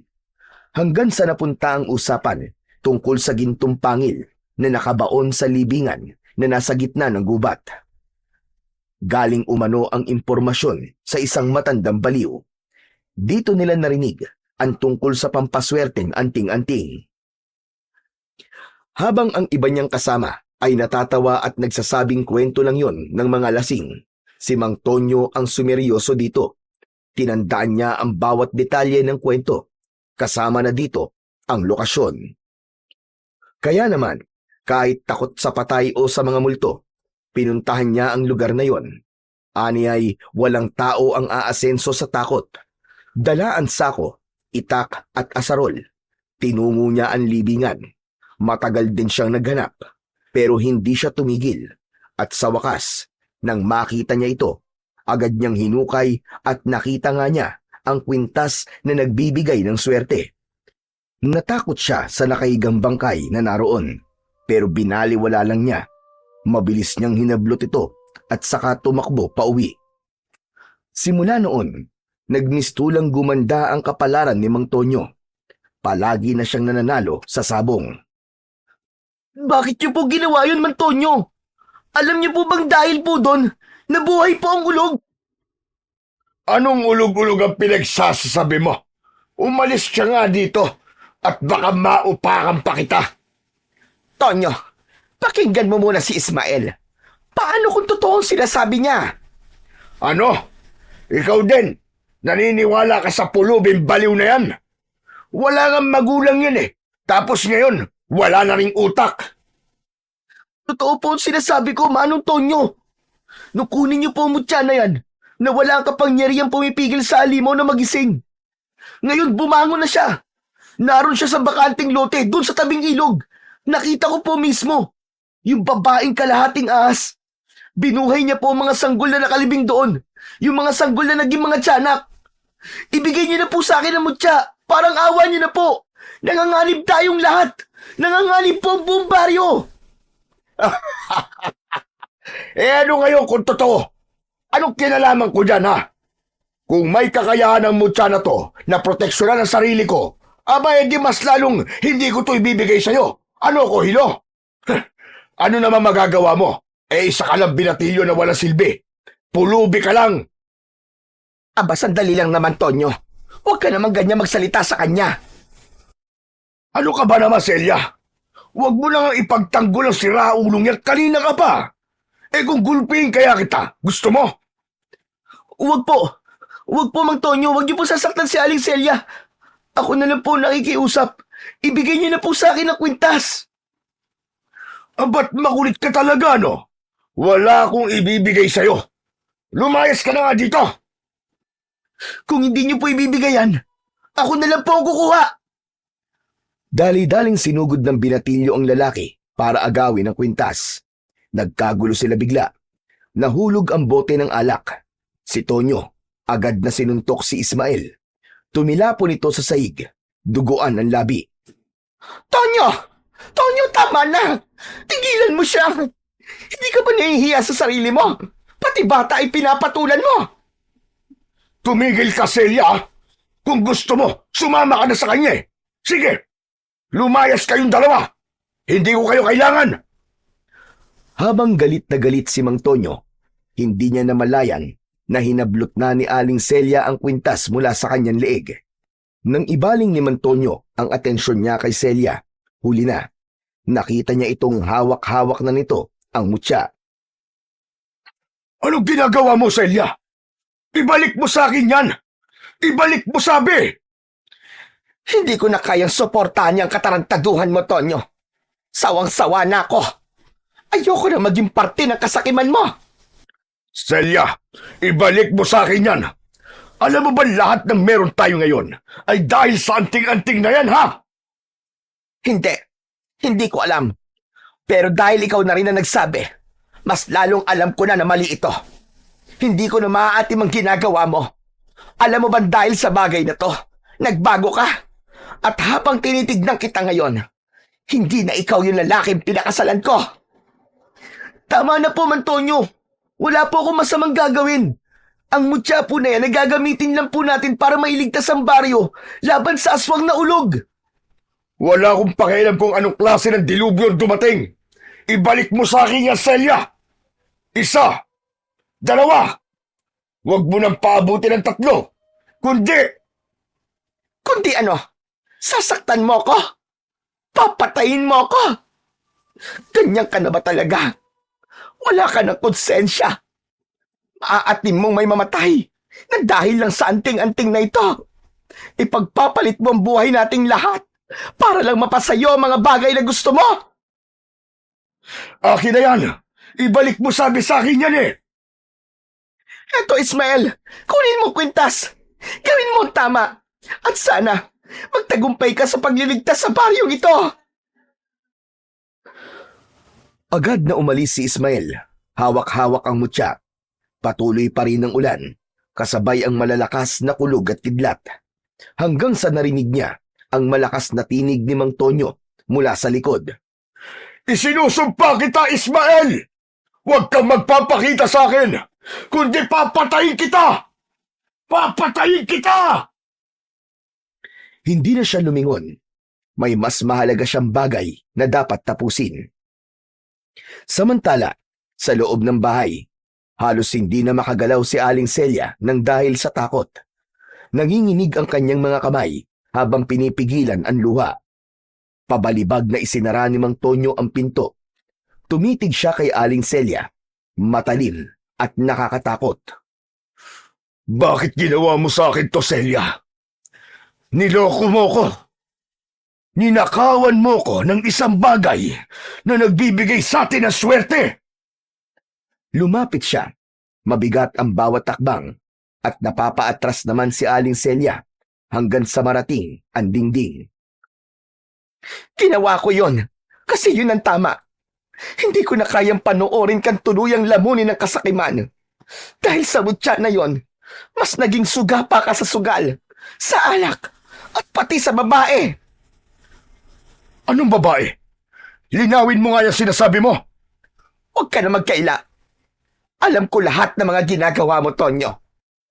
Hanggang sa napunta ang usapan tungkol sa gintong pangil na nakabaon sa libingan na nasa gitna ng gubat. Galing umano ang impormasyon sa isang matandang baliw. Dito nila narinig ang tungkol sa pampaswerteng anting-anting. Habang ang iba niyang kasama ay natatawa at nagsasabing kwento lang yon ng mga lasing, si Mang Tonyo ang sumeryoso dito. Tinandaan niya ang bawat detalye ng kwento, kasama na dito ang lokasyon. Kaya naman, kahit takot sa patay o sa mga multo, pinuntahan niya ang lugar na yon. Ani ay walang tao ang aasenso sa takot. Dala ang sako, itak at asarol. Tinungo niya ang libingan. Matagal din siyang naghanap, pero hindi siya tumigil. At sa wakas, nang makita niya ito, agad niyang hinukay at nakita nga niya ang kwintas na nagbibigay ng swerte. Natakot siya sa nakahigang bangkay na naroon, pero binaliwala lang niya. Mabilis niyang hinablot ito at saka tumakbo pauwi. Simula noon, nagmistulang gumanda ang kapalaran ni Mang Tonyo. Palagi na siyang nananalo sa sabong. Bakit niyo po ginawa yun, Mang Tonyo? Alam niyo po bang dahil po doon, nabuhay po ang ulog? Anong ulog-ulog ang pinagsasabi mo? Umalis ka nga dito at baka maupakan pa kita. Tonyo, pakinggan mo muna si Ismael. Paano kung totoong sinasabi niya? Ano? Ikaw din? Naniniwala ka sa pulubing baliw na yan? Wala kang magulang yun eh. Tapos ngayon, wala na ring utak. Totoo po ang sinasabi ko, Manong Tonyo. Nung kunin niyo po ang mutya na yan, na wala ang kapangyarihang pumipigil sa alimaw na magising. Ngayon bumangon na siya. Naroon siya sa bakanting lote, doon sa tabing ilog. Nakita ko po mismo. Yung babaeng kalahating ahas. Binuhay niya po ang mga sanggol na nakalibing doon. Yung mga sanggol na naging mga tiyanak. Ibigay niyo na po sa akin ang mutya. Parang awa niyo na po. Nanganganib tayong lahat. Nanganganib po ang buong baryo. Ano ngayon kung totoo? Anong kinalaman ko dyan, ha? Kung may kakayahan ng mutya na to na proteksyonan ang sarili ko, aba, edi mas lalong hindi ko to ibibigay sa'yo. Ano ko, Hilo? Ano naman magagawa mo? Isa ka lang binatilyo na wala silbi. Pulubi ka lang. Aba, sandali lang naman, Tonyo. Huwag ka naman ganyan magsalita sa kanya. Ano ka ba naman, Celia? Huwag mo lang ipagtanggol ang siraulong yan. Kanina ka pa. Kung gulpihin kaya kita, gusto mo? Huwag po. Huwag po, Mang Tonyo. Huwag niyo po sasaktan si Aling Celia. Ako na lang po nakikiusap. Ibigay niyo na po sa akin ang kwintas. Ba't makulit ka talaga, no? Wala akong ibibigay sa'yo. Lumayas ka na nga dito. Kung hindi niyo po ibibigay yan, ako na lang po ang kukuha. Dali-daling sinugod ng binatilyo ang lalaki para agawin ang kwintas. Nagkagulo sila bigla. Nahulog ang bote ng alak. Si Tonyo, agad na sinuntok si Ismael. Tumilapon ito sa saig. Duguan ang labi. Tonyo! Tonyo, tama na! Tigilan mo siya! Hindi ka ba nahihiya sa sarili mo? Pati bata ay pinapatulan mo! Tumigil ka, Celia. Kung gusto mo, sumama ka na sa kanya. Sige, lumayas kayong dalawa. Hindi ko kayo kailangan. Habang galit na galit si Mang Tonyo, hindi niya namalayan na hinablot na ni Aling Celia ang kwintas mula sa kanyang leeg. Nang ibaling ni Mang Tonyo ang atensyon niya kay Celia, huli na. Nakita niya itong hawak-hawak na nito ang mutya. Anong ginagawa mo, Celia? Ibalik mo sa akin yan! Ibalik mo, sabi! Hindi ko na kayang suportahan yung katarantaduhan mo, Tonyo. Sawang-sawa na ako. Ayoko na maging parte ng kasakiman mo. Celia, ibalik mo sa akin yan! Alam mo ba lahat ng meron tayo ngayon ay dahil sa anting-anting na yan, ha? Hindi. Hindi ko alam. Pero dahil ikaw na rin ang nagsabi, mas lalong alam ko na mali ito. Hindi ko na maaatim ang ginagawa mo. Alam mo ba dahil sa bagay na to, nagbago ka? At habang tinitignan kita ngayon, hindi na ikaw yung lalaking pinakasalan ko. Tama na po, Mang Tonyo. Wala po akong masamang gagawin. Ang mutya po na yan ay gagamitin lang po natin para mailigtas ang baryo laban sa aswang na ulog. Wala akong pakialam kung anong klase ng dilubyo ang dumating. Ibalik mo sa akin yan, Celia. 1, 2. Huwag mo nang paabutin ng 3. Kundi, Kundi ano? Sasaktan mo ko? Papatayin mo ko? Ganyan ka na ba talaga? Wala ka ng konsensya. Maaatim mong may mamatay na dahil lang sa anting-anting na ito. Ipagpapalit mo ang buhay nating lahat para lang mapasayo ang mga bagay na gusto mo. akin na yan. Ibalik mo sabi sa akin yan eh. Eto, Ismael, kunin mo kwintas. Gawin mo ang tama. At sana, magtagumpay ka sa pagliligtas sa baryong ito. Agad na umalis si Ismael. Hawak-hawak ang mutya. Patuloy pa rin ang ulan, kasabay ang malalakas na kulog at kidlat. Hanggang sa narinig niya ang malakas na tinig ni Mang Tonyo mula sa likod. Isinusumpa kita, Ismael! Huwag kang magpapakita sa akin, kundi papatayin kita! Papatayin kita! Hindi na siya lumingon. May mas mahalaga siyang bagay na dapat tapusin. Samantala, sa loob ng bahay, halos hindi na makagalaw si Aling Celia nang dahil sa takot. Nanginginig ang kanyang mga kamay habang pinipigilan ang luha. Pabalibag na isinara ni Mang Tonyo ang pinto. Tumitig siya kay Aling Celia, matalim at nakakatakot. Bakit ginawa mo sa akin to, Celia? Niloko mo ko. Ninakawan mo ko ng isang bagay na nagbibigay sa atin ng swerte. Lumapit siya. Mabigat ang bawat takbang at napapaatras naman si Aling Celia hanggang sa marating ang dingding. Ginawa ko yon kasi yun ang tama. Hindi ko na kayang panoorin kang tuluyang lamunin ng kasakiman. Dahil sa mutya na yon, mas naging suga pa ka sa sugal, sa alak, at pati sa babae. Anong babae? Linawin mo nga yung sinasabi mo. Huwag ka na magkaila. Alam ko lahat ng mga ginagawa mo, Tonyo.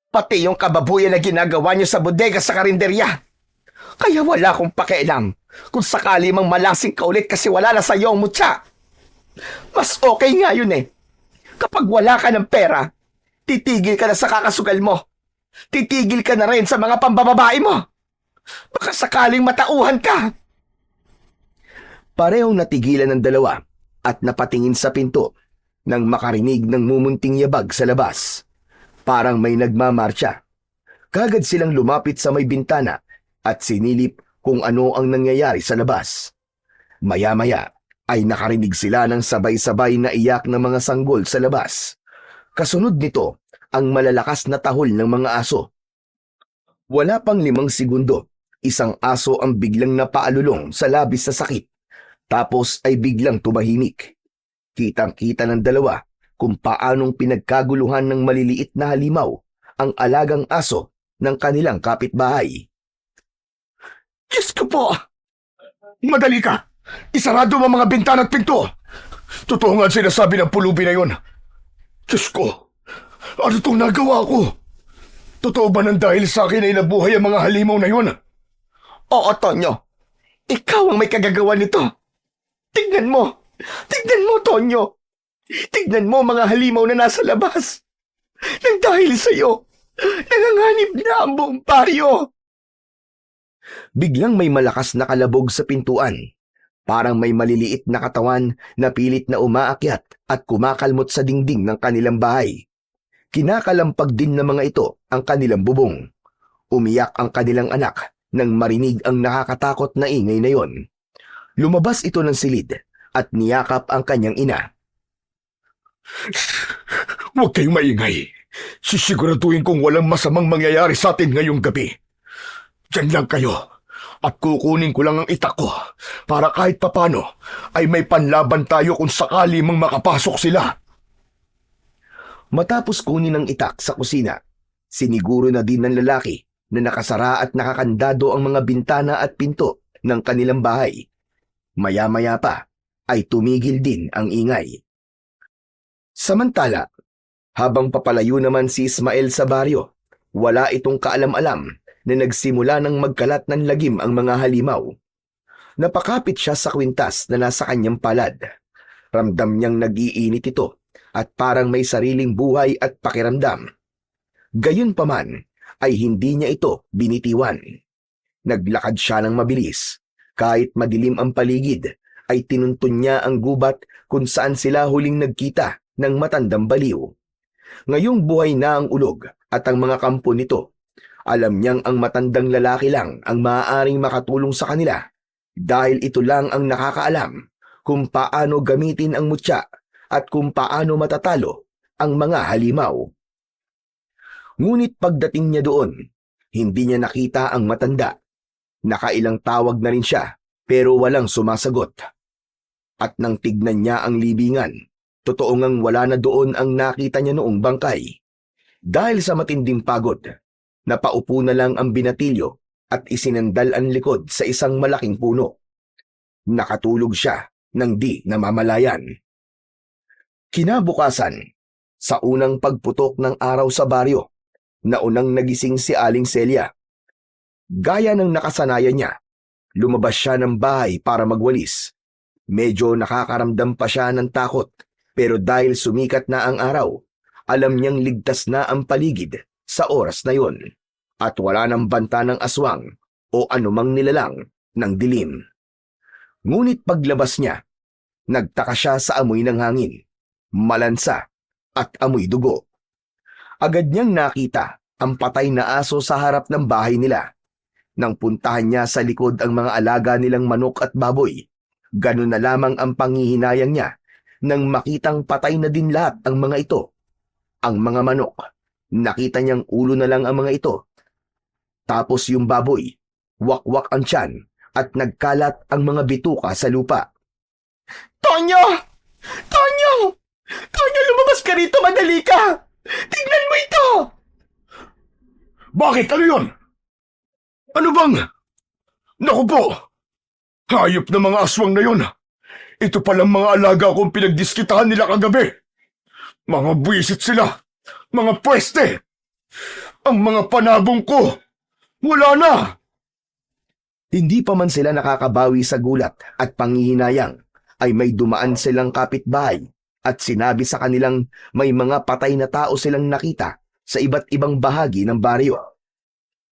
Pati yung kababuyan na ginagawa niyo sa bodega sa karinderya. Kaya wala akong pakialam kung sakali mang malasing ka ulit kasi wala na sa'yo ang mutya. Mas okay nga yun eh. Kapag wala ka ng pera, titigil ka na sa kakasugal mo. Titigil ka na rin sa mga pambababae mo. Baka sakaling matauhan ka. Parehong natigilan ng dalawa at napatingin sa pinto nang makarinig ng mumunting yabag sa labas. Parang may nagmamarcha. Kagad silang lumapit sa may bintana at sinilip kung ano ang nangyayari sa labas. Maya-maya ay nakarinig sila ng sabay-sabay na iyak ng mga sanggol sa labas. Kasunod nito ang malalakas na tahol ng mga aso. Wala pang 5 segundo, isang aso ang biglang napaalulong sa labis sa sakit. Tapos ay biglang tumahimik. Kitang-kita ng dalawa kung paanong pinagkaguluhan ng maliliit na halimaw ang alagang aso ng kanilang kapitbahay. Diyos ko po! Madali ka! Isarado mo mga bintana at pinto! Totoo nga sinasabi ng pulubi na yon. Diyos ko! Ano itong nagawa ko? Totoo ba nang dahil sa akin ay nabuhay ang mga halimaw na yon? Oo, Tonyo. Ikaw ang may kagagawa nito. Tignan mo! Tignan mo, Tonyo! Tignan mo mga halimaw na nasa labas! Nang dahil sa'yo, nanganganib na ang buong baryo! Biglang may malakas na kalabog sa pintuan. Parang may maliliit na katawan na pilit na umaakyat at kumakalmot sa dingding ng kanilang bahay. Kinakalampag din ng mga ito ang kanilang bubong. Umiyak ang kanilang anak nang marinig ang nakakatakot na ingay na yon. Lumabas ito ng silid at niyakap ang kanyang ina. Huwag kayong maingay. Sisiguraduhin kong walang masamang mangyayari sa atin ngayong gabi. Diyan lang kayo at kukunin ko lang ang itak ko para kahit papano ay may panlaban tayo kung sakali mang makapasok sila. Matapos kunin ang itak sa kusina, siniguro na din ng lalaki na nakasara at nakakandado ang mga bintana at pinto ng kanilang bahay. Maya-maya pa ay tumigil din ang ingay. Samantala, Habang papalayo naman si Ismael sa baryo, wala itong kaalam-alam na nagsimula ng magkalat ng lagim ang mga halimaw. Napakapit siya sa kwintas na nasa kanyang palad. Ramdam niyang nag-iinit ito at parang may sariling buhay at pakiramdam. Gayunpaman ay hindi niya ito binitiwan. Naglakad siya ng mabilis. Kahit madilim ang paligid, ay tinuntun niya ang gubat kung saan sila huling nagkita ng matandang baliw. Ngayong buhay na ang ulog at ang mga kampo nito, alam niyang ang matandang lalaki lang ang maaaring makatulong sa kanila dahil ito lang ang nakakaalam kung paano gamitin ang mutya at kung paano matatalo ang mga halimaw. Ngunit pagdating niya doon, hindi niya nakita ang matanda. Nakailang tawag na rin siya pero walang sumasagot. At nang tignan niya ang libingan, totoo ngang wala na doon ang nakita niya noong bangkay. Dahil sa matinding pagod, napaupo na lang ang binatilyo at isinandal ang likod sa isang malaking puno. Nakatulog siya nang di namamalayan. Kinabukasan, sa unang pagputok ng araw sa baryo, naunang nagising si Aling Celia. Gaya ng nakasanayan niya, lumabas siya ng bahay para magwalis. Medyo nakakaramdam pa siya ng takot, pero dahil sumikat na ang araw, alam niyang ligtas na ang paligid sa oras na yon at wala nang banta ng aswang o anumang nilalang ng dilim. Ngunit paglabas niya, nagtaka siya sa amoy ng hangin, malansa at amoy dugo. Agad niyang nakita ang patay na aso sa harap ng bahay nila. Nang puntahan niya sa likod ang mga alaga nilang manok at baboy, ganun na lamang ang panghihinayang niya nang makitang patay na din lahat ang mga ito. Ang mga manok, nakita niyang ulo na lang ang mga ito. Tapos yung baboy, wakwak ang tiyan at nagkalat ang mga bituka sa lupa. Tonyo! Tonyo! Tonyo, lumabas ka rito, madali ka! Tingnan mo ito! Bakit? Ano yun? Ano bang? Naku po! Hayop na mga aswang na yun. Ito palang mga alaga kong pinagdiskitahan nila kagabi. Mga buwisit sila. Mga pweste. Ang mga panabong ko. Wala na. Hindi pa man sila nakakabawi sa gulat at panghihinayang, ay may dumaan silang kapitbahay at sinabi sa kanilang may mga patay na tao silang nakita sa iba't ibang bahagi ng baryo.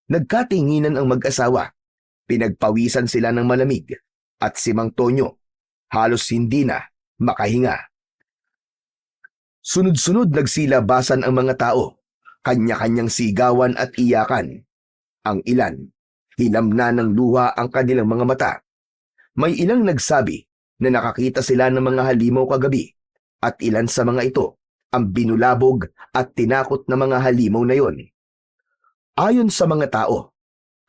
Nagkatinginan ang mag-asawa. Pinagpawisan sila ng malamig at si Mang Tonyo halos hindi na makahinga. Sunod-sunod nagsilabasan ang mga tao, kanya-kanyang sigawan at iyakan. Ang ilan, hilam na ng luha ang kanilang mga mata. May ilang nagsabi na nakakita sila ng mga halimaw kagabi at ilan sa mga ito ang binulabog at tinakot na mga halimaw na yon. Ayon sa mga tao,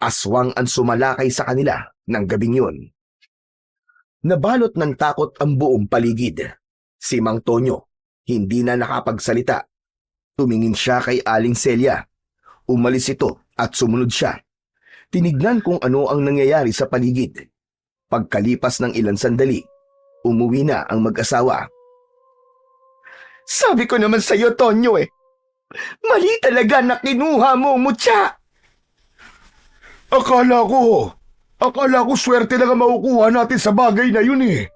aswang ang sumalakay sa kanila ng gabing yun. Nabalot ng takot ang buong paligid. Si Mang Tonyo, hindi na nakapagsalita. Tumingin siya kay Aling Celia. Umalis ito at sumunod siya. Tinignan kung ano ang nangyayari sa paligid. Pagkalipas ng ilang sandali, umuwi na ang mag-asawa. Sabi ko naman sa iyo, Tonyo mali talaga na kinuha mo, mutya! Akala ko swerte lang ang makukuha natin sa bagay na yun eh.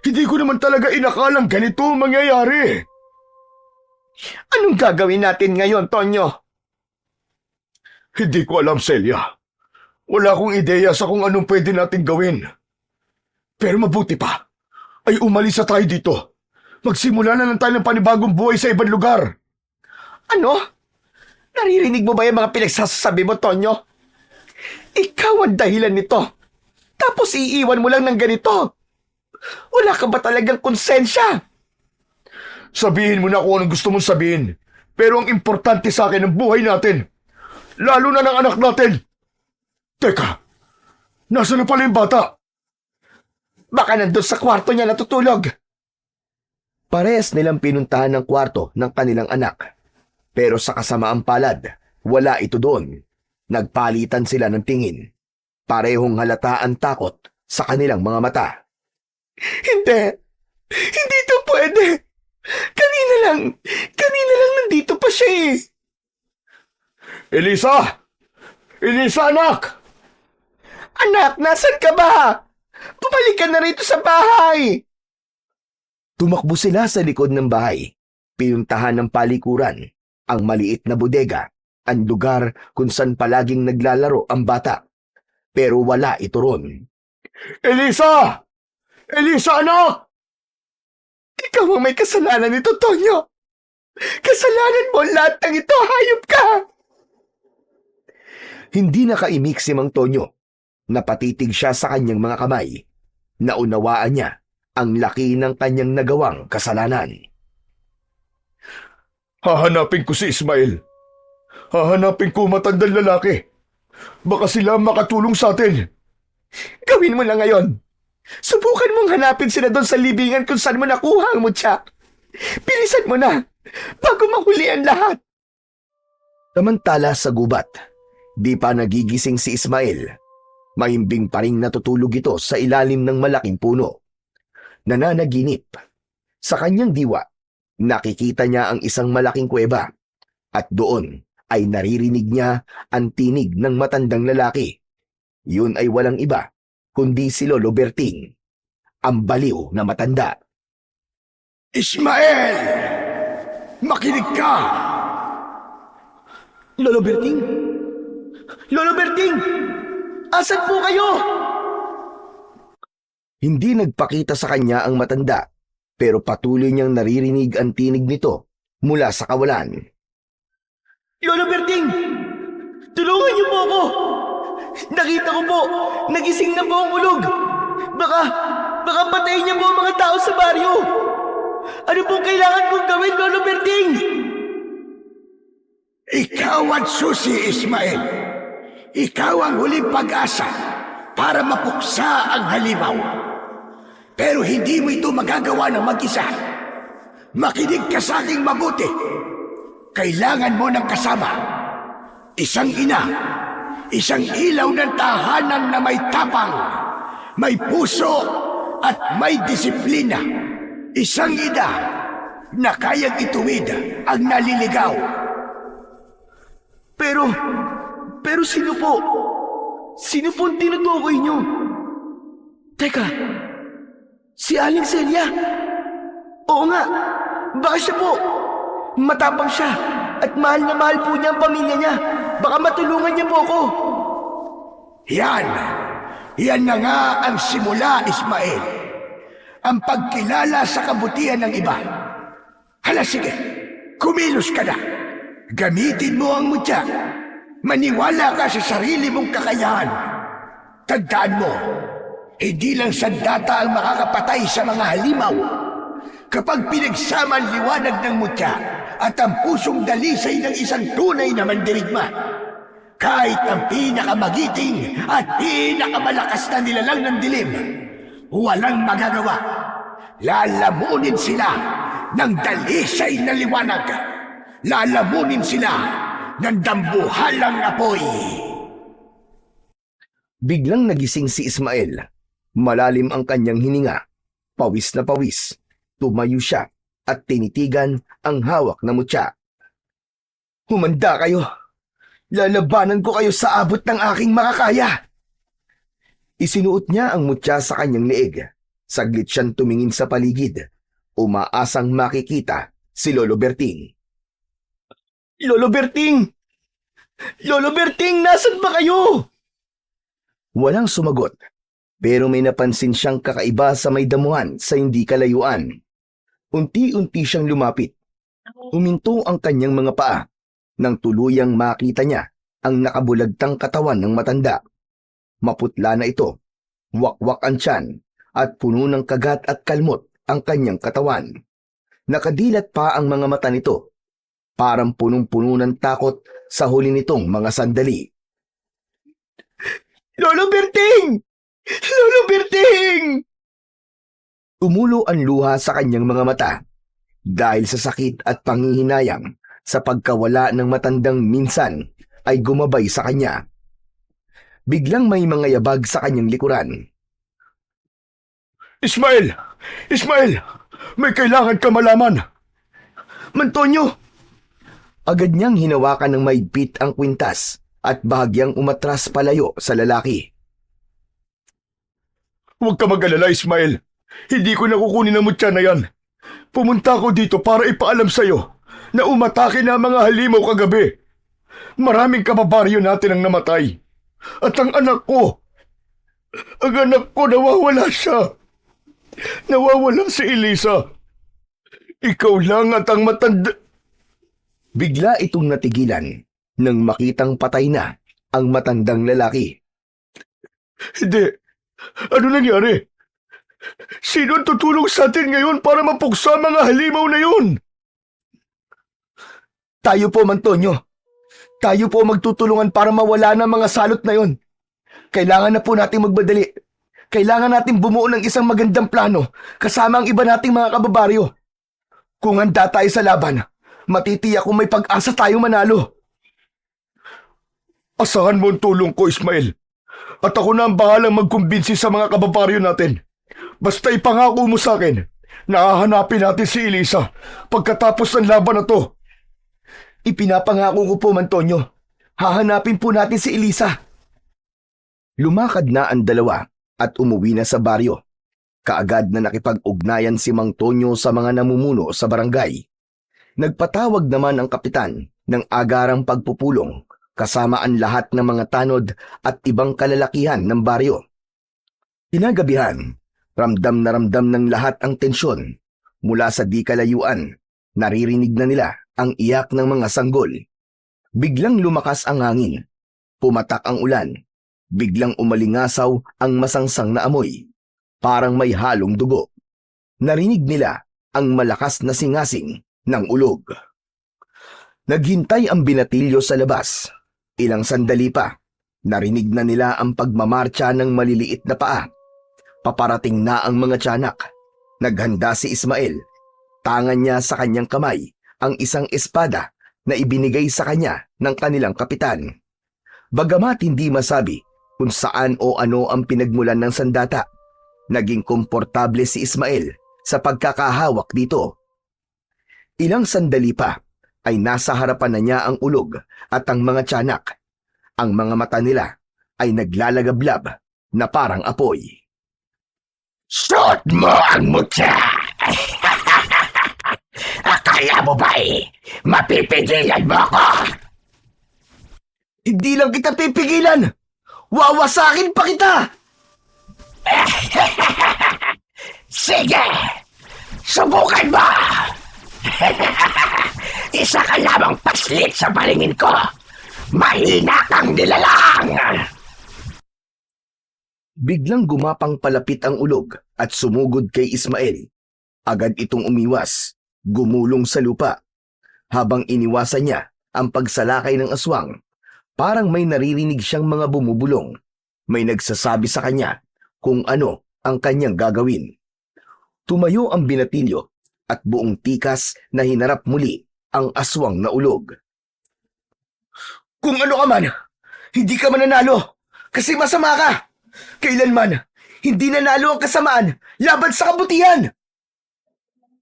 Hindi ko naman talaga inakalang ganito ang mangyayari. Anong gagawin natin ngayon, Tonyo? Hindi ko alam, Celia. Wala akong ideya sa kung anong pwede nating gawin. Pero mabuti pa, ay umalis na tayo dito. Magsimula na lang tayo ng panibagong buhay sa ibang lugar. Ano? Naririnig mo ba yung mga pinagsasabi mo, Tonyo? Ikaw ang dahilan nito. Tapos iiwan mo lang ng ganito. Wala ka ba talagang konsensya? Sabihin mo na kung anong gusto mong sabihin. Pero ang importante sa akin ang buhay natin. Lalo na ng anak natin. Teka, nasa na pala yung bata? Baka nandun sa kwarto niya natutulog. Parehas nilang pinuntahan ng kwarto ng kanilang anak. Pero sa kasamaang palad, wala ito doon. Nagpalitan sila ng tingin. Parehong halata ang takot sa kanilang mga mata. Hindi! Hindi ito pwede! Kanina lang nandito pa siya eh. Elisa! Elisa, anak! Anak, nasan ka ba? Bumalik ka na rito sa bahay. Tumakbo sila sa likod ng bahay. Pinuntahan ng palikuran, ang maliit na bodega, ang lugar kung saan palaging naglalaro ang bata. Pero wala ito ron. Elisa! Elisa, anak! Ikaw ang may kasalanan nito, Tonyo. Kasalanan mo lahat ng ito, hayop ka! Hindi nakaimik si Mang Tonyo. Napatitig siya sa kanyang mga kamay. Naunawaan niya ang laki ng kanyang nagawang kasalanan. Hahanapin ko si Ismael. Hahanapin ko matandang lalaki. Baka sila makatulong sa atin. Gawin mo na ngayon. Subukan mong hanapin sila doon sa libingan kung saan mo nakuha ang mutya. Bilisan mo na, bago mahuli ang lahat. Samantala sa gubat, di pa nagigising si Ismael. Mahimbing pa ring natutulog ito sa ilalim ng malaking puno. Nananaginip. Sa kanyang diwa, nakikita niya ang isang malaking kuweba. At doon ay naririnig niya ang tinig ng matandang lalaki. Yun ay walang iba, kundi si Lolo Berting, ang baliw na matanda. Ismael! Makinig ka! Lolo Berting? Lolo Berting! Asan po kayo? Hindi nagpakita sa kanya ang matanda, pero patuloy niyang naririnig ang tinig nito mula sa kawalan. Lolo Berting! Tulungan niyo po ako! Nakita ko po, nagising na po ang ulog. Baka patayin niya po ang mga tao sa baryo. Ano pong kailangan kong gawin, Lolo Berting? Ikaw ang susi, Ismael. Ikaw ang huling pag-asa para mapuksa ang halimaw. Pero hindi mo ito magagawa ng mag-isa. Makinig ka sa aking mabuti. Kailangan mo ng kasama. Isang ina, isang ilaw ng tahanan na may tapang, may puso at may disiplina. Isang ina na kayang ituwid ang naliligaw. Pero sino po? Sino po ang tinutukoy niyo? Teka, si Aling Celia? Oo nga, baka siya po. Matapang siya at mahal na mahal po niya ang pamilya niya. Baka matulungan niya po ako. Yan na nga ang simula, Ismael. Ang pagkilala sa kabutihan ng iba. Hala, sige, kumilos ka na. Gamitin mo ang mutya. Maniwala ka sa sarili mong kakayahan. Tandaan mo, hindi lang sandata ang makakapatay sa mga halimaw. Kapag pinagsama ang liwanag ng mutya at ang pusong dalisay ng isang tunay na mandirigma, kahit ang pinakamagiting at pinakamalakas na nilalang ng dilim, walang magagawa. Lalamunin sila ng dalisay na liwanag. Lalamunin sila ng dambuhalang apoy. Biglang nagising si Ismael. Malalim ang kanyang hininga. Pawis na pawis. Tumayo siya at tinitigan ang hawak na mutya. Humanda kayo. Lalabanan ko kayo sa abot ng aking makakaya. Isinuot niya ang mutya sa kanyang leeg. Saglit siyang tumingin sa paligid. Umaasang makikita si Lolo Berting. Lolo Berting! Lolo Berting, nasan ba kayo? Walang sumagot, pero may napansin siyang kakaiba sa may damuhan sa hindi kalayuan. Unti-unti siyang lumapit. Huminto ang kanyang mga paa nang tuluyang makita niya ang nakabulagtang katawan ng matanda. Maputla na ito, wakwak ang tiyan at puno ng kagat at kalmot ang kanyang katawan. Nakadilat pa ang mga mata nito. Parang punong-puno ng takot sa huli nitong mga sandali. Lolo Berting! Lolo Berting! Tumulo ang luha sa kanyang mga mata dahil sa sakit at panghihinayang sa pagkawala ng matandang minsan ay gumabay sa kanya. Biglang may mga yabag sa kanyang likuran. Ismael! Ismael! May kailangan ka malaman! Mantonyo! Agad niyang hinawakan ng maigpit ang kwintas at bahagyang umatras palayo sa lalaki. Huwag ka mag-alala, Ismael. Hindi ko nakukunin ang mutya na yan. Pumunta ako dito para ipaalam sa'yo na umatake na ang mga halimaw kagabi. Maraming kababaryo natin ang namatay. At ang anak ko nawawala siya. Nawawala si Elisa. Ikaw lang at ang matanda... Bigla itong natigilan nang makitang patay na ang matandang lalaki. Hindi. Ano nangyari? Sino ang tutulong sa atin ngayon para mapuksa ang mga halimaw na yun? Tayo po, Mantonyo. Tayo po magtutulungan para mawala ng mga salot na yon. Kailangan na po nating magbadali. Kailangan nating bumuo ng isang magandang plano kasama ang iba nating mga kababaryo. Kung handa tayo sa laban, matitiyak kung may pag-asa tayong manalo. Asahan mo ang tulong ko, Ismael. At ako na ang bahalang magkumbinsi sa mga kababaryo natin. Basta ipangako mo sa akin na hahanapin natin si Elisa pagkatapos ng laban na to. Ipinapangako ko po, Mantonyo. Hahanapin po natin si Elisa. Lumakad na ang dalawa at umuwi na sa baryo. Kaagad na nakipag-ugnayan si Mang Tonyo sa mga namumuno sa barangay. Nagpatawag naman ang kapitan ng agarang pagpupulong kasama ang lahat ng mga tanod at ibang kalalakihan ng baryo. Kinagabihan, ramdam na ramdam ng lahat ang tensyon. Mula sa di kalayuan, naririnig na nila ang iyak ng mga sanggol. Biglang lumakas ang hangin. Pumatak ang ulan. Biglang umalingasaw ang masangsang na amoy. Parang may halong dugo. Narinig nila ang malakas na singasing ng ulog. Naghintay ang binatilyo sa labas. Ilang sandali pa, narinig na nila ang pagmamarcha ng maliliit na paa. Paparating na ang mga tiyanak. Naghanda si Ismael. Tangan niya sa kanyang kamay ang isang espada na ibinigay sa kanya ng kanilang kapitan. Bagamat hindi masabi kung saan o ano ang pinagmulan ng sandata, naging komportable si Ismael sa pagkakahawak dito. Ilang sandali pa ay nasa harapan na niya ang ulog at ang mga tiyanak. Ang mga mata nila ay naglalagablab na parang apoy. Suot mo ang mutya! Akala mo ba mapipigilan mo ako? Hindi lang kita pipigilan! Wawasakin pa kita! Sige! Subukan mo! Isa ka lamang paslit sa palingin ko. Mahina kang nilalang! Biglang gumapang palapit ang ulog at sumugod kay Ismael. Agad itong umiwas, gumulong sa lupa. Habang iniwasan niya ang pagsalakay ng aswang, parang may naririnig siyang mga bumubulong. May nagsasabi sa kanya kung ano ang kanyang gagawin. Tumayo ang binatilyo at buong tikas na hinarap muli ang aswang na ulog. Kung ano ka man, hindi ka mananalo kasi masama ka. Kailanman, hindi nanalo ang kasamaan laban sa kabutihan.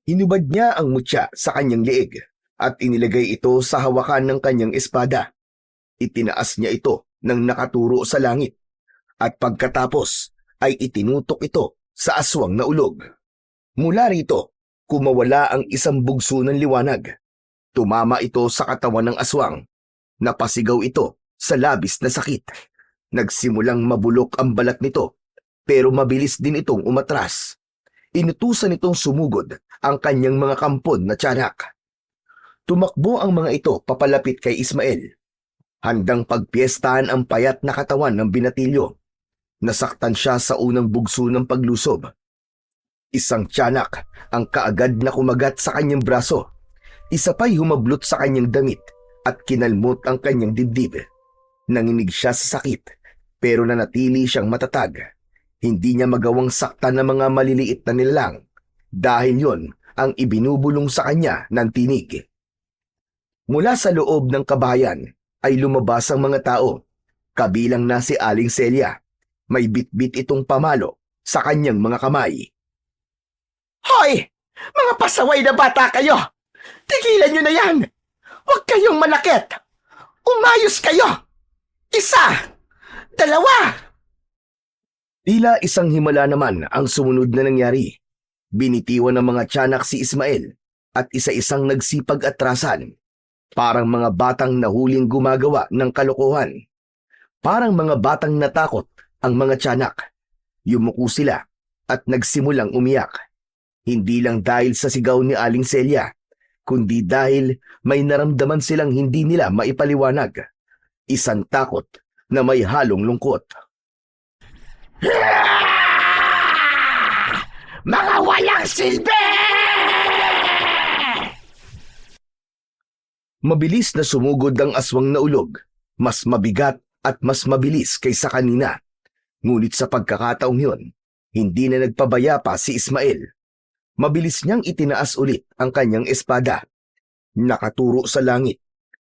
Hinubad niya ang mutya sa kanyang liig at inilagay ito sa hawakan ng kanyang espada. Itinaas niya ito ng nakaturo sa langit at pagkatapos ay itinutok ito sa aswang na ulog. Mula rito, kumawala ang isang bugso ng liwanag. Tumama ito sa katawan ng aswang. Napasigaw ito sa labis na sakit. Nagsimulang mabulok ang balat nito, pero mabilis din itong umatras. Inutusan itong sumugod ang kanyang mga kampon na tiyanak. Tumakbo ang mga ito papalapit kay Ismael. Handang pagpiestahan ang payat na katawan ng binatilyo. Nasaktan siya sa unang bugso ng paglusob. Isang tiyanak ang kaagad na kumagat sa kanyang braso. Isa pa'y humablot sa kanyang damit at kinalmot ang kanyang dibdib. Nanginig siya sa sakit, pero nanatili siyang matatag. Hindi niya magawang saktan ng mga maliliit na nilalang dahil yon ang ibinubulong sa kanya ng tinig. Mula sa loob ng kabahayan ay lumabas ang mga tao, kabilang na si Aling Celia. May bitbit itong pamalo sa kanyang mga kamay. Hoy! Mga pasaway na bata kayo! Tigilan nyo na yan! Huwag kayong manakit! Umayos kayo! Isa! Dalawa! Tila isang himala naman ang sumunod na nangyari. Binitiwan ng mga tiyanak si Ismael at isa-isang nagsipag atrasan. Parang mga batang nahuling gumagawa ng kalokohan. Parang mga batang natakot ang mga tiyanak. Yumuko sila at nagsimulang umiyak. Hindi lang dahil sa sigaw ni Aling Celia, kundi dahil may naramdaman silang hindi nila maipaliwanag. Isang takot na may halong lungkot. Mga walang silbi! Mabilis na sumugod ang aswang na ulog, mas mabigat at mas mabilis kaysa kanina. Ngunit sa pagkakataong yun, hindi na nagpabaya pa si Ismael. Mabilis niyang itinaas ulit ang kanyang espada. Nakaturo sa langit,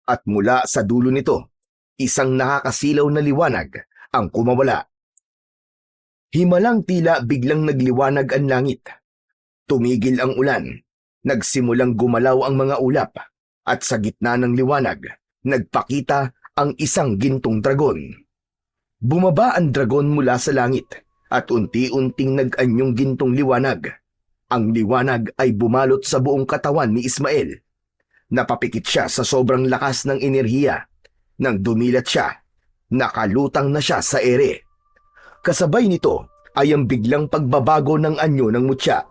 at mula sa dulo nito, isang nakakasilaw na liwanag ang kumawala. Himalang tila biglang nagliwanag ang langit. Tumigil ang ulan, nagsimulang gumalaw ang mga ulap, at sa gitna ng liwanag, nagpakita ang isang gintong dragon. Bumaba ang dragon mula sa langit at unti-unting nag-anyong gintong liwanag. Ang liwanag ay bumalot sa buong katawan ni Ismael. Napapikit siya sa sobrang lakas ng enerhiya. Nang dumilat siya, nakalutang na siya sa ere. Kasabay nito ay ang biglang pagbabago ng anyo ng mutya.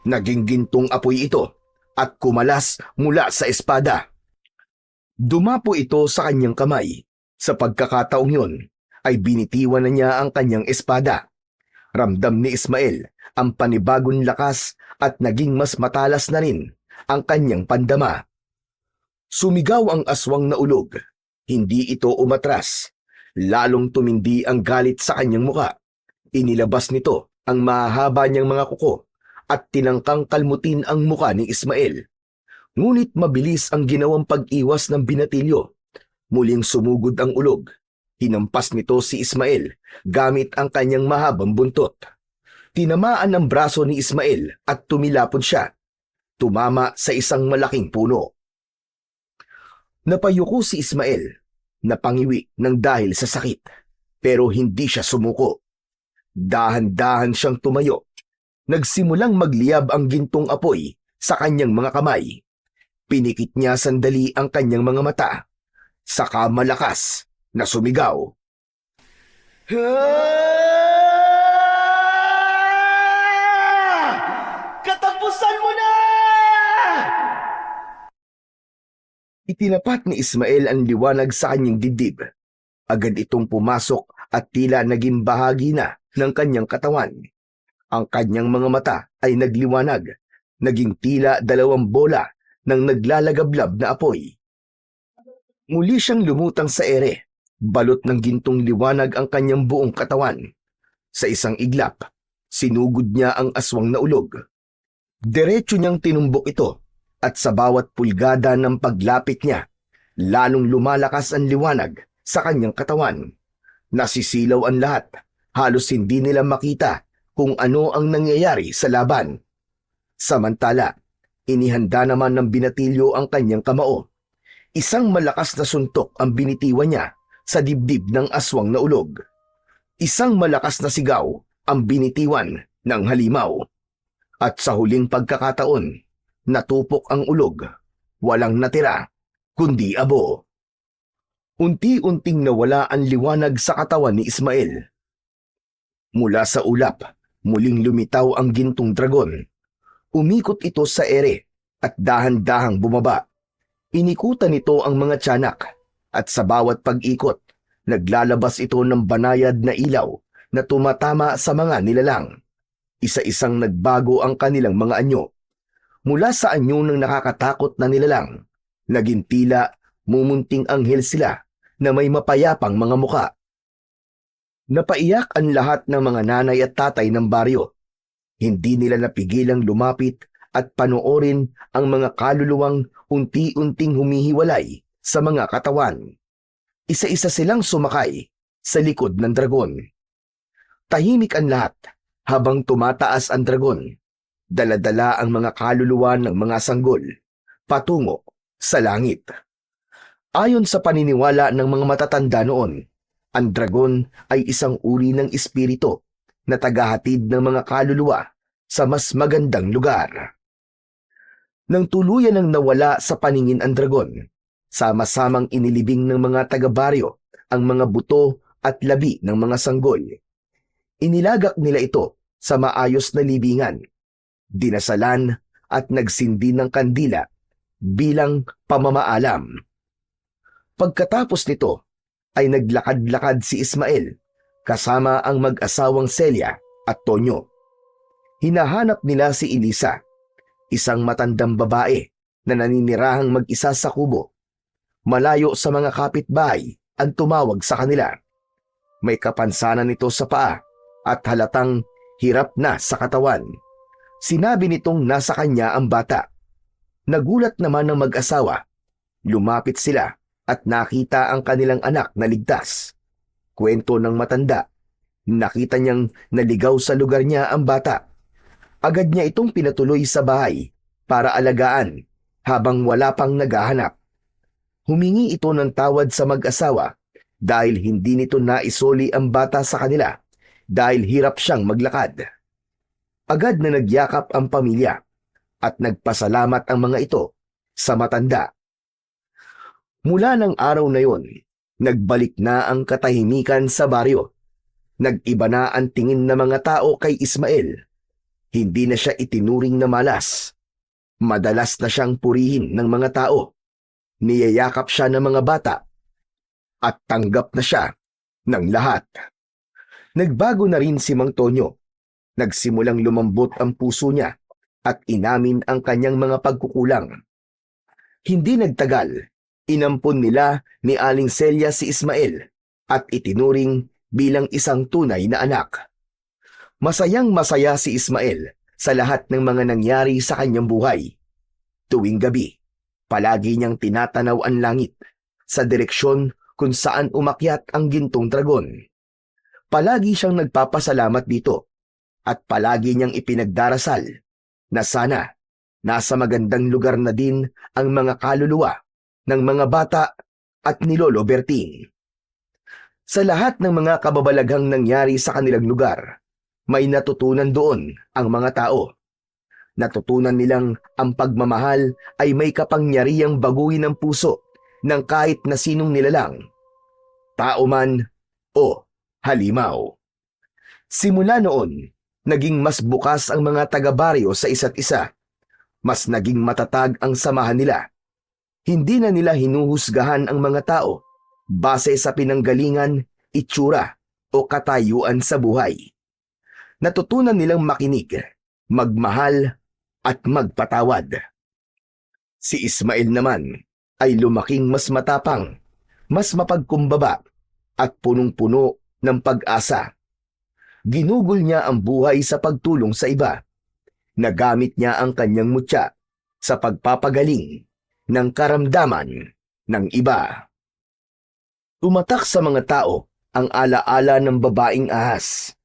Naging gintong apoy ito at kumalas mula sa espada. Dumapo ito sa kanyang kamay. Sa pagkakataong yun, ay binitiwan na niya ang kanyang espada. Ramdam ni Ismael ang panibagong lakas at naging mas matalas na rin ang kanyang pandama. Sumigaw ang aswang na ulog. Hindi ito umatras. Lalong tumindi ang galit sa kanyang muka. Inilabas nito ang mahahaba niyang mga kuko at tinangkang kalmutin ang muka ni Ismael. Ngunit mabilis ang ginawang pag-iwas ng binatilyo. Muling sumugod ang ulog. Hinampas nito si Ismael gamit ang kanyang mahabang buntot. Tinamaan ang braso ni Ismael at tumilapon siya. Tumama sa isang malaking puno. Napayuko si Ismael, napangiwi ng dahil sa sakit, pero hindi siya sumuko. Dahan-dahan siyang tumayo. Nagsimulang magliyab ang gintong apoy sa kanyang mga kamay. Pinikit niya sandali ang kanyang mga mata. Saka malakas na sumigaw. Katapusan mo na! Itinapat ni Ismael ang liwanag sa kanyang dibdib. Agad itong pumasok at tila naging bahagi na ng kanyang katawan. Ang kanyang mga mata ay nagliwanag, naging tila 2 bola ng naglalagablab na apoy. Muli siyang lumutang sa ere, balot ng gintong liwanag ang kanyang buong katawan. Sa isang iglap, sinugod niya ang aswang na ulog. Diretso niyang tinumbok ito. At sa bawat pulgada ng paglapit niya, lalong lumalakas ang liwanag sa kanyang katawan. Nasisilaw ang lahat, halos hindi nila makita kung ano ang nangyayari sa laban. Samantala, inihanda naman ng binatilyo ang kanyang kamao. Isang malakas na suntok ang binitiwan niya sa dibdib ng aswang na ulog. Isang malakas na sigaw ang binitiwan ng halimaw. At sa huling pagkakataon, natupok ang ulog. Walang natira, kundi abo. Unti-unting nawala ang liwanag sa katawan ni Ismael. Mula sa ulap, muling lumitaw ang gintong dragon. Umikot ito sa ere at dahan-dahang bumaba. Inikutan nito ang mga tiyanak at sa bawat pag-ikot, naglalabas ito ng banayad na ilaw na tumatama sa mga nilalang. Isa-isang nagbago ang kanilang mga anyo. Mula sa anyo ng nakakatakot na nilalang, naging tila mumunting anghel sila na may mapayapang mga muka. Napaiyak ang lahat ng mga nanay at tatay ng baryo. Hindi nila napigilang lumapit at panoorin ang mga kaluluwang unti-unting humihiwalay sa mga katawan. Isa-isa silang sumakay sa likod ng dragon. Tahimik ang lahat habang tumataas ang dragon. Dala-dala ang mga kaluluwa ng mga sanggol. patungo sa langit. Ayon sa paniniwala ng mga matatanda noon, ang dragon ay isang uri ng espiritu na tagahatid ng mga kaluluwa sa mas magandang lugar. Nang tuluyan ng nawala sa paningin ang dragon, sama-samang inilibing ng mga taga-baryo ang mga buto at labi ng mga sanggol. Inilagak nila ito sa maayos na libingan, dinasalan at nagsindi ng kandila bilang pamamaalam. Pagkatapos nito ay naglakad-lakad si Ismael kasama ang mag-asawang Celia at Tonyo. Hinahanap nila si Elisa, isang matandang babae na naninirahang mag-isa sa kubo. Malayo sa mga kapitbahay ang tumawag sa kanila. May kapansanan nito sa paa at halatang hirap na sa katawan. Sinabi nitong nasa kanya ang bata. Nagulat naman ng mag-asawa. Lumapit sila at nakita ang kanilang anak na ligtas. Kwento ng matanda, nakita niyang naligaw sa lugar niya ang bata. Agad niya itong pinatuloy sa bahay para alagaan habang wala pang naghahanap. Humingi ito ng tawad sa mag-asawa dahil hindi nito naisoli ang bata sa kanila dahil hirap siyang maglakad. Agad na nagyakap ang pamilya at nagpasalamat ang mga ito sa matanda. Mula ng araw na yon, nagbalik na ang katahimikan sa baryo. Nag-iba na ang tingin ng mga tao kay Ismael. Hindi na siya itinuring na malas. Madalas na siyang purihin ng mga tao. Niyayakap siya ng mga bata at tanggap na siya ng lahat. Nagbago na rin si Mang Tonyo. Nagsimulang lumambot ang puso niya at inamin ang kanyang mga pagkukulang. Hindi nagtagal, inampon nila ni Aling Celia si Ismael at itinuring bilang isang tunay na anak. Masayang masaya si Ismael sa lahat ng mga nangyari sa kanyang buhay. Tuwing gabi, palagi niyang tinatanaw ang langit sa direksyon kung saan umakyat ang gintong dragon. Palagi siyang nagpapasalamat dito at palagi niyang ipinagdarasal na sana nasa magandang lugar na din ang mga kaluluwa ng mga bata at ni Lolo Berting. Sa lahat ng mga kababalaghang nangyari sa kanilang lugar, may natutunan doon ang mga tao. Natutunan nilang ang pagmamahal ay may kapangyarihang baguhin ang puso ng kahit na sinong nilalang, tao man o halimaw. Simula noon, naging mas bukas ang mga taga-baryo sa isa't isa. Mas naging matatag ang samahan nila. Hindi na nila hinuhusgahan ang mga tao base sa pinanggalingan, itsura o katayuan sa buhay. Natutunan nilang makinig, magmahal at magpatawad. Si Ismael naman ay lumaking mas matapang, mas mapagkumbaba at punong-puno ng pag-asa. Ginugol niya ang buhay sa pagtulong sa iba. Nagamit niya ang kanyang mutya sa pagpapagaling ng karamdaman ng iba. Tumatak sa mga tao ang alaala ng babaeng ahas.